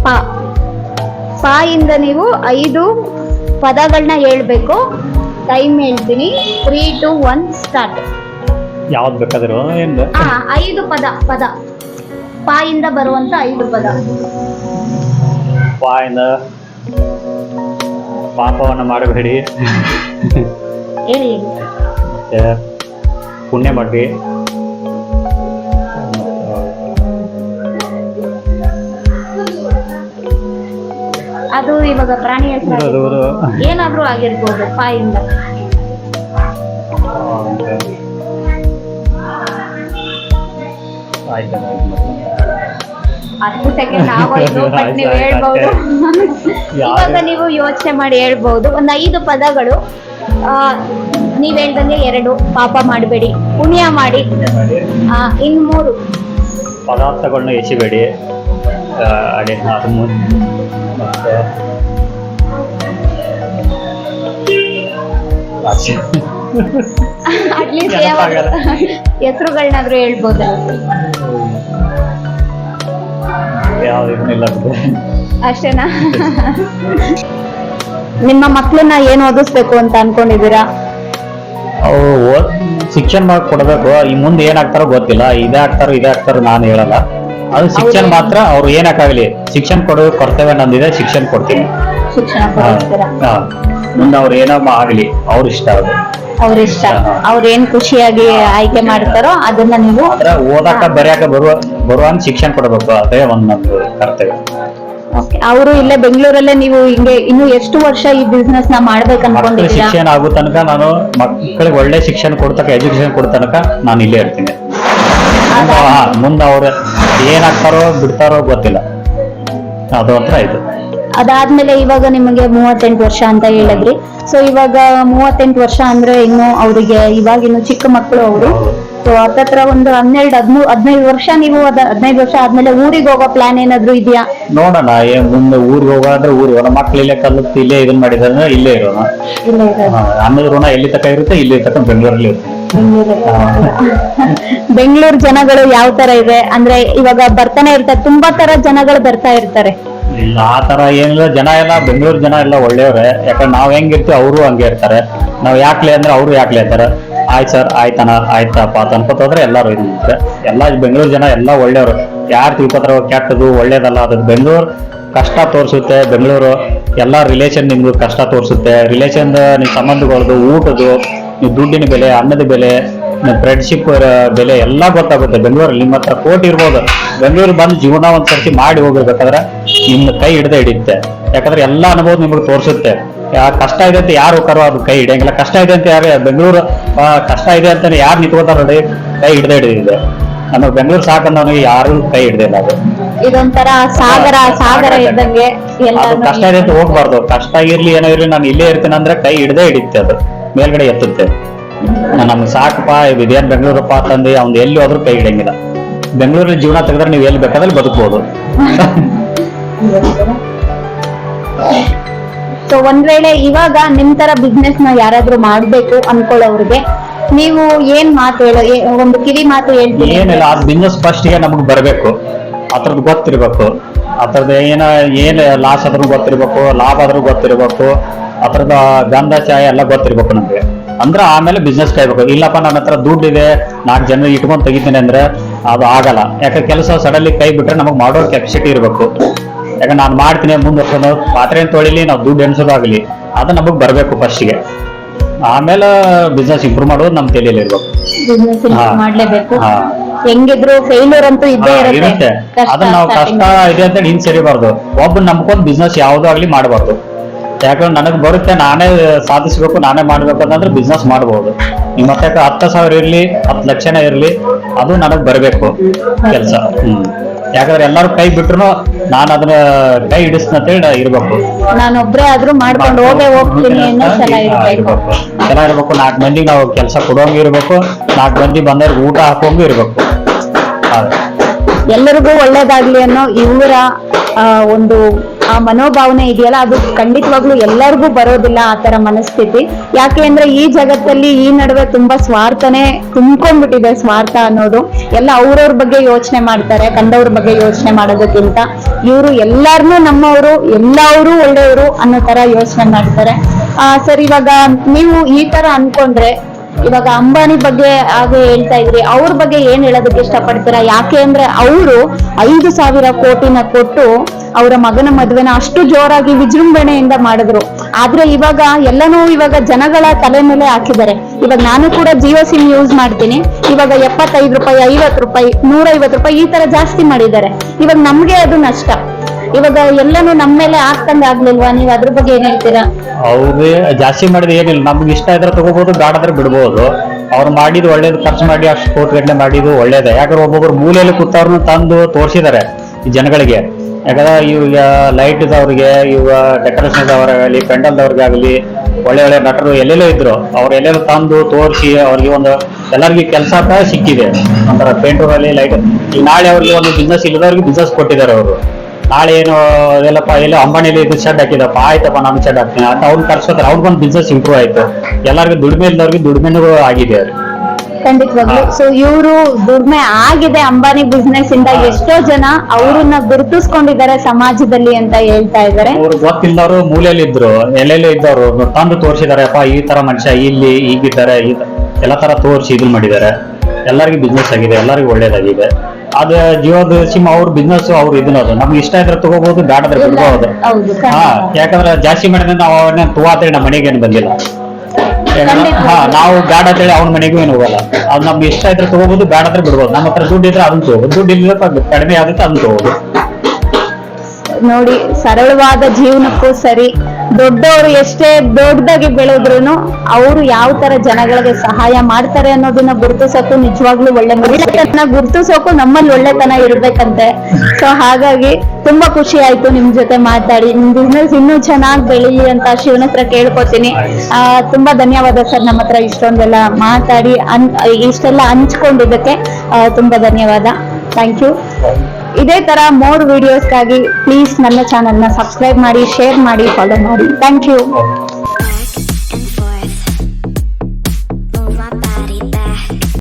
ಪ ಪ ಇಂದ ನೀವು 5 ಪದಗಳನ್ನ ಹೇಳ್ಬೇಕು. ಟೈಮ್ ಹೇಳ್ತೀನಿ. 3, 2, 1 ಸ್ಟಾರ್ಟ್. ಯಾವ್ದು ಬೇಕಾದ್ರು 5 ಪದ ಪ ಇಂದ ಬರುವಂತ 5 ಪದ. ಪಾಯಿಂದ ಪಾಪವನ್ನು ಮಾಡಬೇಡಿ, ಹೇಳಿ. ಮತ್ತೆ ಪುಣ್ಯ ಮಾಡಿ, ಅದು ಇವಾಗ ಪ್ರಾಣಿ ಹೆಸರು ಅದು ಏನಾದ್ರೂ ಆಗಿರ್ಬೋದು. ಪ ಇಂದ ಆಯ್ತು. 10 ಸೆಕೆಂಡ್ ಆಗೋಯ್ತು, ಬಟ್ ನೀವು ಹೇಳ್ಬಹುದು. ಇವಾಗ ನೀವು ಯೋಚನೆ ಮಾಡಿ ಹೇಳ್ಬಹುದು. ಒಂದು 5 ಪದಗಳು. ನೀವ್ ಹೇಳ್ದಂಗೆ 2 ಪಾಪ ಮಾಡಬೇಡಿ, ಪುಣ್ಯ ಮಾಡಿ. ಇನ್ 3 ಪದಾರ್ಥಗಳನ್ನ ಎಸಿಬೇಡಿ. ಅದೇ ಅದು ಮತ್ತೆ ಅಟ್ಲೀಸ್ಟ್ ಹೆಸರುಗಳನ್ನಾದ್ರೂ ಹೇಳ್ಬೋದಲ್ಲ. ಯಾವ್ದಿಲ್ಲ ಅಷ್ಟೇನಾ? ನಿಮ್ಮ ಮಕ್ಕಳನ್ನ ಏನ್ ಓದಿಸ್ಬೇಕು ಅಂತ ಅನ್ಕೊಂಡಿದೀರಾ? ಅವ್ರು ಶಿಕ್ಷಣ ಮಾಡಿ ಕೊಡ್ಬೇಕು. ಈ ಮುಂದೆ ಏನಾಗ್ತಾರೋ ಗೊತ್ತಿಲ್ಲ. ಇದೇ ಆಗ್ತಾರೋ ನಾನು ಹೇಳಲ್ಲ. ಅದು ಶಿಕ್ಷಣ ಮಾತ್ರ ಅವ್ರು ಏನಕ್ಕಾಗ್ಲಿ ಶಿಕ್ಷಣ ಕೊಡೋ ಕರ್ತವ್ಯ ನಂದಿದೆ. ಶಿಕ್ಷಣ ಕೊಡ್ತೀನಿ. ಶಿಕ್ಷಣ ಕೊಡಿಸ್ತೀರಾ? ಮುಂದೆ ಅವ್ರು ಏನೋ ಆಗ್ಲಿ, ಅವ್ರ ಇಷ್ಟ ಅದು. ಅವ್ರ ಇಷ್ಟ. ಅವ್ರ ಏನ್ ಖುಷಿಯಾಗಿ ಆಯ್ಕೆ ಮಾಡ್ತಾರೋ ಅದನ್ನ ನೀವು ಆದ್ರೆ ಓದಾಕ ಬರ್ಯಾಕ ಬರುವಂತ ಶಿಕ್ಷಣ ಕೊಡಬೇಕು. ಅದೇ ಒಂದ್ ನಮ್ದು ಕರ್ತವ್ಯ. ಅವರು ಇಲ್ಲೇ ಬೆಂಗಳೂರಲ್ಲೇ ನೀವು ಹಿಂಗೆ ಇನ್ನು ಎಷ್ಟು ವರ್ಷ ಈ ಬಿಸ್ನೆಸ್ ನ ಮಾಡ್ಬೇಕು ಅನ್ಕೊಂಡಿದ್ದೀರಾ? ಶಿಕ್ಷಣ ಆಗೋ ತನಕ ನಾನು ಮಕ್ಕಳಿಗೆ ಒಳ್ಳೆ ಶಿಕ್ಷಣ ಕೊಡ್ತಕ್ಕ, ಎಜುಕೇಶನ್ ಕೊಡೋ ತನಕ ನಾನು ಇಲ್ಲೇ ಇರ್ತೀನಿ. ಮುಂದೆ ಅವ್ರು ಏನಾಗ್ತಾರೋ ಬಿಡ್ತಾರೋ ಗೊತ್ತಿಲ್ಲ. ಅದು ಹತ್ರ ಆಯ್ತು. ಅದಾದ್ಮೇಲೆ ಇವಾಗ ನಿಮಗೆ 38 ವರ್ಷ ಅಂತ ಹೇಳಿದ್ರಿ. ಸೊ ಇವಾಗ 38 ವರ್ಷ ಅಂದ್ರೆ ಇನ್ನು ಅವರಿಗೆ ಇವಾಗಿನ್ನು ಚಿಕ್ಕ ಮಕ್ಕಳು ಅವರು. ಸೊ ಹತ್ತತ್ರ ಒಂದು 12-15 ವರ್ಷ ನೀವು 15 ವರ್ಷ ಆದ್ಮೇಲೆ ಊರಿಗೆ ಹೋಗೋ ಪ್ಲಾನ್ ಏನಾದ್ರು ಇದೆಯಾ? ನೋಡೋಣ. ಮುಂದೆ ಊರಿಗೆ ಹೋಗಾದ್ರೆ ಊರಿಗೆ ಹೋಗೋಣ. ಮಕ್ಳು ಇಲ್ಲೇ ಕಲಿತು ಇಲ್ಲೇ ಇದನ್ ಮಾಡಿದ್ರೆ ಇಲ್ಲೇ ಇರೋಣ. ಅನ್ನೋದು ಋಣ ಎಲ್ಲಿ ತಕ ಇರುತ್ತೆ, ಇಲ್ಲಿ ತಕ್ಕ ಬೆಂಗಳೂರಲ್ಲಿ ಇರುತ್ತೆ. ಬೆಂಗಳೂರು ಜನಗಳು ಯಾವ ತರ ಇದೆ ಅಂದ್ರೆ ಇವಾಗ ಬರ್ತಾನೆ ಇರ್ತಾರೆ, ತುಂಬಾ ತರ ಜನಗಳು ಬರ್ತಾ ಇರ್ತಾರೆ. ಇಲ್ಲ ಆ ತರ ಏನಿಲ್ಲ. ಜನ ಎಲ್ಲ ಬೆಂಗಳೂರು ಜನ ಎಲ್ಲ ಒಳ್ಳೆಯವ್ರೆ. ಯಾಕಂದ್ರೆ ನಾವ್ ಹೆಂಗಿರ್ತೀವಿ ಅವರು ಹಂಗೆ ಇರ್ತಾರೆ. ನಾವ್ ಯಾಕ್ಲೆ ಅಂದ್ರೆ ಅವರು ಯಾಕ್ಲೆ ಅಂತಾರೆ. ಆಯ್ತು ಸರ್, ಆಯ್ತಾನ, ಆಯ್ತಪ್ಪ ಅನ್ಕೋತ ಹೋದ್ರೆ ಎಲ್ಲಾರು ಇರುತ್ತೆ. ಎಲ್ಲಾ ಬೆಂಗಳೂರು ಜನ ಎಲ್ಲ ಒಳ್ಳೆಯವರು. ಯಾರು ತಿಳ್ಕೊತಾರ ಕೆಟ್ಟದು ಒಳ್ಳೇದಲ್ಲ. ಅದು ಬೆಂಗಳೂರು ಕಷ್ಟ ತೋರಿಸುತ್ತೆ. ಬೆಂಗಳೂರು ಎಲ್ಲಾ ರಿಲೇಷನ್ ನಿಮ್ಗೆ ಕಷ್ಟ ತೋರಿಸುತ್ತೆ. ರಿಲೇಷನ್ ನಿಮ್ ಸಂಬಂಧಗಳದು, ಊಟದು, ನೀವು ದುಡ್ಡಿನ ಬೆಲೆ, ಅನ್ನದ ಬೆಲೆ, ಫ್ರೆಂಡ್ಶಿಪ್ ಬೆಲೆ ಎಲ್ಲ ಗೊತ್ತಾಗುತ್ತೆ ಬೆಂಗಳೂರಲ್ಲಿ. ನಿಮ್ಮ ಹತ್ರ ಕೋಟಿ ಇರ್ಬೋದು, ಬೆಂಗಳೂರಿಗೆ ಬಂದು ಜೀವನ ಒಂದ್ ಸರ್ತಿ ಮಾಡಿ ಹೋಗಿರ್ಬೇಕಾದ್ರೆ ನಿಮ್ನ ಕೈ ಹಿಡಿಯುತ್ತೆ. ಯಾಕಂದ್ರೆ ಎಲ್ಲಾ ಅನುಭವ ನಿಮ್ಗೆ ತೋರಿಸುತ್ತೆ. ಕಷ್ಟ ಇದೆ ಅಂತ ಯಾರು ಹೋಗಾರೋ ಅದು ಕೈ ಹಿಡಿಯಂಗಿಲ್ಲ. ಕಷ್ಟ ಇದೆ ಅಂತ ಯಾರು ಬೆಂಗಳೂರು ಕಷ್ಟ ಇದೆ ಅಂತ ಯಾರು ನಿಂತ್ಕೋತಾರ ನೋಡಿ, ಕೈ ಹಿಡಿದಿದೆ. ನಮಗೆ ಬೆಂಗಳೂರು ಸಾಕಂದವನಿಗೆ ಯಾರು ಕೈ ಹಿಡ್ದಿಲ್ಲ. ಅದು ಇದೊಂಥರ ಸಾಗರ ಇದ್ದಂಗೆ. ಅದು ಕಷ್ಟ ಇದೆ ಅಂತ ಹೋಗ್ಬಾರ್ದು. ಕಷ್ಟ ಇರ್ಲಿ ಏನೋ ಇರ್ಲಿ, ನಾನು ಇಲ್ಲೇ ಇರ್ತೀನಿ ಅಂದ್ರೆ ಕೈ ಹಿಡಿಯುತ್ತೆ. ಅದು ಮೇಲ್ಗಡೆ ಎತ್ತುತ್ತೆ. ನಮ್ಗೆ ಸಾಕಪ್ಪ ಇದೇನ್ ಬೆಂಗಳೂರಪ್ಪ ಅಂತಂದು ಅವ್ನು ಎಲ್ಲಿ ಹೋದ್ರೂ ಕೈ ಹಿಡಿಯಂಗಿಲ್ಲ. ಬೆಂಗಳೂರಲ್ಲಿ ಜೀವನ ತೆಗೆದ್ರೆ ನೀವು ಎಲ್ಲಿ ಬೇಕಾದ್ರೆ ಬದುಕ್ಬೋದು. ಸೊ ಒಂದ್ ವೇಳೆ ಇವಾಗ ನಿಮ್ ತರ ಬಿಸ್ನೆಸ್ ನ ಯಾರಾದ್ರೂ ಮಾಡ್ಬೇಕು ಅನ್ಕೊಳ್ಳೋರ್ಗೆ ನೀವು ಏನ್ ಮಾತು ಒಂದು ಕಿವಿ ಮಾತು ಹೇಳ್ತೀನಿ? ಏನಿಲ್ಲ, ಆ ಬಿಸ್ನೆಸ್ ಫಸ್ಟ್ ಗೆ ನಮಗ್ ಬರ್ಬೇಕು. ಅದ್ರದ್ದು ಗೊತ್ತಿರ್ಬೇಕು. ಅದ್ರದ್ದು ಏನ್ ಲಾಸ್ ಆದ್ರೂ ಗೊತ್ತಿರ್ಬೇಕು, ಲಾಭ ಆದ್ರೂ ಗೊತ್ತಿರ್ಬೇಕು. ಅದ್ರದ ಗಂಧ ಚಾಯ ಎಲ್ಲ ಗೊತ್ತಿರ್ಬೇಕು ನಮ್ಗೆ. ಅಂದ್ರೆ ಆಮೇಲೆ ಬಿಸ್ನೆಸ್ ಕಾಯ್ಬೇಕು. ಇಲ್ಲಪ್ಪ ನನ್ನ ಹತ್ರ ದುಡ್ಡು ಇದೆ, 4 ಜನ ಇಟ್ಕೊಂಡು ತೆಗಿತೀನಿ ಅಂದ್ರೆ ಅದು ಆಗಲ್ಲ. ಯಾಕಂದ್ರೆ ಕೆಲಸ ಸಡನ್ಲಿ ಕೈ ಬಿಟ್ರೆ ನಮಗ್ ಮಾಡೋ ಕೆಪಾಸಿಟಿ ಇರ್ಬೇಕು. ಯಾಕಂದ್ರೆ ನಾನು ಮಾಡ್ತೀನಿ ಮುಂದೆ ಪಾತ್ರೆ ತೊಳಿಲಿ, ನಾವು ದುಡ್ಡು ಎಣಿಸೋದಾಗ್ಲಿ, ಅದು ನಮಗ್ ಬರ್ಬೇಕು ಫಸ್ಟ್ಗೆ. ಆಮೇಲೆ ಬಿಸ್ನೆಸ್ ಇಂಪ್ರೂವ್ ಮಾಡೋದು ನಮ್ ತಲೆಯಲ್ಲಿ ಇರ್ಬೇಕು. ಮಾಡ್ಲೇಬೇಕು. ಹೆಂಗಿದ್ರು ಫೇಲ್ಯೂರ್ ಅಂತೂ ಇದ್ದೇ ಇರುತ್ತೆ. ಅದನ್ನ ನಾವು ಕಷ್ಟ ಇದೆ ಅಂತ ಹಿಂದ್ ಸರಿಬಾರ್ದು. ಒಬ್ಬ ನಮ್ಗೊಂದು ಬಿಸ್ನೆಸ್ ಯಾವ್ದೋ ಆಗ್ಲಿ ಮಾಡಬಾರ್ದು. ಯಾಕಂದ್ರೆ ನನಗ್ ಬರುತ್ತೆ, ನಾನೇ ಸಾಧಿಸ್ಬೇಕು, ನಾನೇ ಮಾಡ್ಬೇಕು ಅಂತಂದ್ರೆ ಬಿಸ್ನೆಸ್ ಮಾಡಬಹುದು. ನಿಮ್ಮ ಹತ್ರ 10,000 ಇರ್ಲಿ 10 ಲಕ್ಷನೇ ಇರ್ಲಿ, ಅದು ನನಗ್ ಬರಬೇಕು ಕೆಲಸ. ಯಾಕಂದ್ರೆ ಎಲ್ಲರೂ ಕೈ ಬಿಟ್ರು ನಾನು ಅದನ್ನ ಕೈ ಹಿಡಿಸ್ತಂತೇಳಿ ಇರ್ಬೇಕು. ನಾನೊಬ್ರೇ ಆದ್ರೂ ಮಾಡ್ಕೊಂಡು ಹೋಗ್ತೀನಿ ಅನ್ನೋ ಛಲ ಇರ್ಬೇಕು. ಛಲ ಇರ್ಬೇಕು. 4 ಮಂದಿಗೆ ನಾವು ಕೆಲಸ ಕೊಡೋಂಗ ಇರ್ಬೇಕು, 4 ಮಂದಿ ಬಂದವ್ರಿಗೆ ಊಟ ಹಾಕೋಂಗ ಇರ್ಬೇಕು. ಎಲ್ಲರಿಗೂ ಒಳ್ಳೇದಾಗ್ಲಿ ಅನ್ನೋ ಇವರ ಒಂದು ಆ ಮನೋಭಾವನೆ ಇದೆಯಲ್ಲ, ಅದು ಖಂಡಿತವಾಗ್ಲೂ ಎಲ್ಲರಿಗೂ ಬರೋದಿಲ್ಲ ಆ ತರ ಮನಸ್ಥಿತಿ. ಯಾಕೆ ಅಂದ್ರೆ ಈ ಜಗತ್ತಲ್ಲಿ ಈ ನಡುವೆ ತುಂಬಾ ಸ್ವಾರ್ಥನೇ ತುಂಬ್ಕೊಂಡ್ಬಿಟ್ಟಿದೆ. ಸ್ವಾರ್ಥ ಅನ್ನೋದು ಎಲ್ಲ ಅವ್ರವ್ರ ಬಗ್ಗೆ ಯೋಚನೆ ಮಾಡ್ತಾರೆ, ಕಂಡವ್ರ ಬಗ್ಗೆ ಯೋಚನೆ ಮಾಡೋದಕ್ಕಿಂತ ಇವರು ಎಲ್ಲಾರ್ನೂ ನಮ್ಮವರು, ಎಲ್ಲರೂ ಒಳ್ಳೆಯವರು ಅನ್ನೋ ತರ ಯೋಚನೆ ಮಾಡ್ತಾರೆ. ಸರ್, ಇವಾಗ ನೀವು ಈ ತರ ಅನ್ಕೊಂಡ್ರೆ, ಇವಾಗ ಅಂಬಾನಿ ಬಗ್ಗೆ ಹಾಗೆ ಹೇಳ್ತಾ ಇದ್ರಿ, ಅವ್ರ ಬಗ್ಗೆ ಏನ್ ಹೇಳೋದಕ್ಕೆ ಇಷ್ಟಪಡ್ತೀರಾ? ಯಾಕೆ ಅಂದ್ರೆ ಅವರು 5,000 ಕೋಟಿನ ಕೊಟ್ಟು ಅವರ ಮಗನ ಮದುವೆನ ಅಷ್ಟು ಜೋರಾಗಿ ವಿಜೃಂಭಣೆಯಿಂದ ಮಾಡಿದ್ರು. ಆದ್ರೆ ಇವಾಗ ಎಲ್ಲನೂ ಇವಾಗ ಜನಗಳ ತಲೆ ಮೇಲೆ ಹಾಕಿದ್ದಾರೆ. ಇವಾಗ ನಾನು ಕೂಡ ಜಿಯೋ ಸಿಮ್ ಯೂಸ್ ಮಾಡ್ತೀನಿ. ಇವಾಗ 75 ರೂಪಾಯಿ, 50 ರೂಪಾಯಿ, 150 ರೂಪಾಯಿ ಈ ತರ ಜಾಸ್ತಿ ಮಾಡಿದ್ದಾರೆ. ಇವಾಗ ನಮ್ಗೆ ಅದು ನಷ್ಟ. ಇವಾಗ ಎಲ್ಲಾನು ನಮ್ಮ ಮೇಲೆ ಆಗ್ತಂಗ ಆಗ್ಲಿಲ್ವಾ? ನೀವ್ ಅದ್ರ ಬಗ್ಗೆ ಏನ್ ಹೇಳ್ತೀರಾ? ಅವ್ರಿಗೆ ಜಾಸ್ತಿ ಮಾಡಿದ್ರೆ ಏನಿಲ್ಲ, ನಮ್ಗೆ ಇಷ್ಟ ಇದ್ರೆ ತಗೋಬಹುದು, ಗಾಡಾದ್ರೆ ಬಿಡ್ಬೋದು. ಅವ್ರು ಮಾಡಿದ್ದು ಒಳ್ಳೇದು, ಖರ್ಚು ಮಾಡಿ ಅಷ್ಟು ಕೋಟಿಗಟ್ಟಲೆ ಮಾಡಿದ್ದು ಒಳ್ಳೇದೇ. ಯಾಕಂದ್ರೆ ಒಬ್ಬೊಬ್ರು ಮೂಲೆಯಲ್ಲಿ ಕೂತವ್ರನ್ನ ತಂದು ತೋರಿಸಿದ್ದಾರೆ ಈ ಜನಗಳಿಗೆ. ಯಾಕಂದ್ರೆ ಇವಾಗ ಲೈಟ್ ಇದ್ದವ್ರಿಗೆ, ಇವಾಗ ಡೆಕೋರೇಷನ್ ಅವರಾಗಲಿ, ಪೆಂಡಲ್ದವ್ರಿಗಾಗಲಿ, ಒಳ್ಳೆ ನಟರು ಎಲ್ಲೆಲ್ಲೋ ಇದ್ರು, ಅವ್ರು ಎಲ್ಲೆಲ್ಲೋ ತಂದು ತೋರಿಸಿ ಅವ್ರಿಗೆ ಒಂದು ಎಲ್ಲರಿಗೂ ಕೆಲಸ ಸಿಕ್ಕಿದೆ. ಒಂಥರ ಪೇಂಟರ್ ಲೈಟ್. ಈಗ ನಾಳೆ ಅವ್ರಿಗೆ ಒಂದು ಬಿಸ್ನೆಸ್ ಇಲ್ಲದವ್ರಿಗೆ ಬಿಸ್ನೆಸ್ ಕೊಟ್ಟಿದ್ದಾರೆ ಅವರು. ನಾಳೆ ಏನು ಎಲ್ಲಪ್ಪ ಎಲ್ಲೋ ಅಂಬಾನಿಯಲ್ಲಿ ಇದು ಶೆಡ್ ಹಾಕಿದಪ್ಪ, ಆಯ್ತಪ್ಪ ನಾನು ಶೆಡ್ ಹಾಕ್ತೀನಿ ಅಂತ ಅವ್ನು ಕರ್ಸ್ಕೊತಾರೆ. ಅವ್ರಿಗೊಂದು ಬಿಸ್ನೆಸ್ ಇಂಪ್ರೂವ್ ಆಯ್ತು. ಎಲ್ಲರಿಗೂ ದುಡಿಮೆ ಇದ್ದವ್ರಿಗೆ ದುಡಿಮೆನೂ ಆಗಿದೆ ಅವ್ರಿಗೆ. ಖಂಡಿತವಾಗ್ಲು. ಸೊ ಇವರು ದುಡಿಮೆ ಆಗಿದೆ ಅಂಬಾನಿ ಬಿಸ್ನೆಸ್ ಇಂದ. ಎಷ್ಟೋ ಜನ ಅವ್ರನ್ನ ಗುರುತಿಸ್ಕೊಂಡಿದ್ದಾರೆ ಸಮಾಜದಲ್ಲಿ ಅಂತ ಹೇಳ್ತಾ ಇದ್ದಾರೆ. ಅವ್ರು ಗೊತ್ತಿಲ್ಲದವ್ರು ಮೂಲೆಯಲ್ಲಿ ಇದ್ರು, ಎಲ್ಲೆಲ್ಲೋ ಇದ್ದವ್ರು ತಂದು ತೋರಿಸಿದ್ದಾರೆ. ಅಪ್ಪ ಈ ತರ ಮನುಷ್ಯ ಇಲ್ಲಿ ಹೀಗಿದ್ದಾರೆ, ಎಲ್ಲ ತರ ತೋರಿಸಿ ಇದನ್ನ ಮಾಡಿದ್ದಾರೆ. ಎಲ್ಲರಿಗೂ ಬಿಸ್ನೆಸ್ ಆಗಿದೆ, ಎಲ್ಲರಿಗೂ ಒಳ್ಳೇದಾಗಿದೆ. ಅದೇ ಜಿಯೋದ ಸಿಮ್ ಅವ್ರ ಬಿಸ್ನೆಸ್ ಅವ್ರು ಇದನ್ನೋದು ನಮ್ಗೆ ಇಷ್ಟ ಇದ್ರೆ ತಗೋಬಹುದು, ಗಾಡಾದ್ರೆ ಬಿಡ್ಬೋದು. ಯಾಕಂದ್ರೆ ಜಾಸ್ತಿ ಮಾಡಿದ್ರೆ ನಾವು ಅವನ್ನ ತುವಾತೇಳಿ ನಮ್ಮ ಮನೆಗೇನು ಬಂದಿಲ್ಲ. ನಾವು ಗಾಡ ಅಂತೇಳಿ ಅವ್ನ ಮನೆಗೂ ಏನು ಹೋಗಲ್ಲ. ಅದು ನಮ್ಗೆ ಇಷ್ಟ ಇದ್ರೆ ತಗೋಬಹುದು, ಗಾಡಾದ್ರೆ ಬಿಡ್ಬೋದು. ನಮ್ಮ ಹತ್ರ ದುಡ್ಡು ಇದ್ರೆ ಅದನ್ನ ತಗೋಬಹುದು, ದುಡ್ಡು ಇಲ್ಲ ಕಡಿಮೆ ಆಗುತ್ತೆ ಅದನ್ನ ತಗೋಬಹುದು. ನೋಡಿ, ಸರಳವಾದ ಜೀವನಕ್ಕೂ ಸರಿ, ದೊಡ್ಡವರು ಎಷ್ಟೇ ದೊಡ್ಡದಾಗಿ ಬೆಳೆದ್ರು ಅವರು ಯಾವ ತರ ಜನಗಳಿಗೆ ಸಹಾಯ ಮಾಡ್ತಾರೆ ಅನ್ನೋದನ್ನ ಗುರುತಿಸೋಕು ನಿಜವಾಗ್ಲೂ ಒಳ್ಳೆತನ ಗುರುತಿಸೋಕು ನಮ್ಮಲ್ಲಿ ಒಳ್ಳೆತನ ಇರ್ಬೇಕಂತೆ. ಸೊ ಹಾಗಾಗಿ ತುಂಬಾ ಖುಷಿ ಆಯ್ತು ನಿಮ್ ಜೊತೆ ಮಾತಾಡಿ. ನಿಮ್ ಬಿಸ್ನೆಸ್ ಇನ್ನೂ ಚೆನ್ನಾಗಿ ಬೆಳೀಲಿ ಅಂತ ಶಿವನ ಹತ್ರ ಕೇಳ್ಕೊತೀನಿ. ತುಂಬಾ ಧನ್ಯವಾದ ಸರ್, ನಮ್ಮ ಹತ್ರ ಇಷ್ಟೊಂದೆಲ್ಲ ಮಾತಾಡಿ ಇಷ್ಟೆಲ್ಲ ಹಂಚ್ಕೊಂಡಿದ್ದಕ್ಕೆ ತುಂಬಾ ಧನ್ಯವಾದ. Thank you. ಇದೇ ತರ ಮೋರ್ ವಿಡಿಯೋಸ್ಗಾಗಿ ಪ್ಲೀಸ್ ನನ್ನ ಚಾನಲ್ನ ಸಬ್ಸ್ಕ್ರೈಬ್ ಮಾಡಿ, ಶೇರ್ ಮಾಡಿ, ಫಾಲೋ ಮಾಡಿ. Thank you.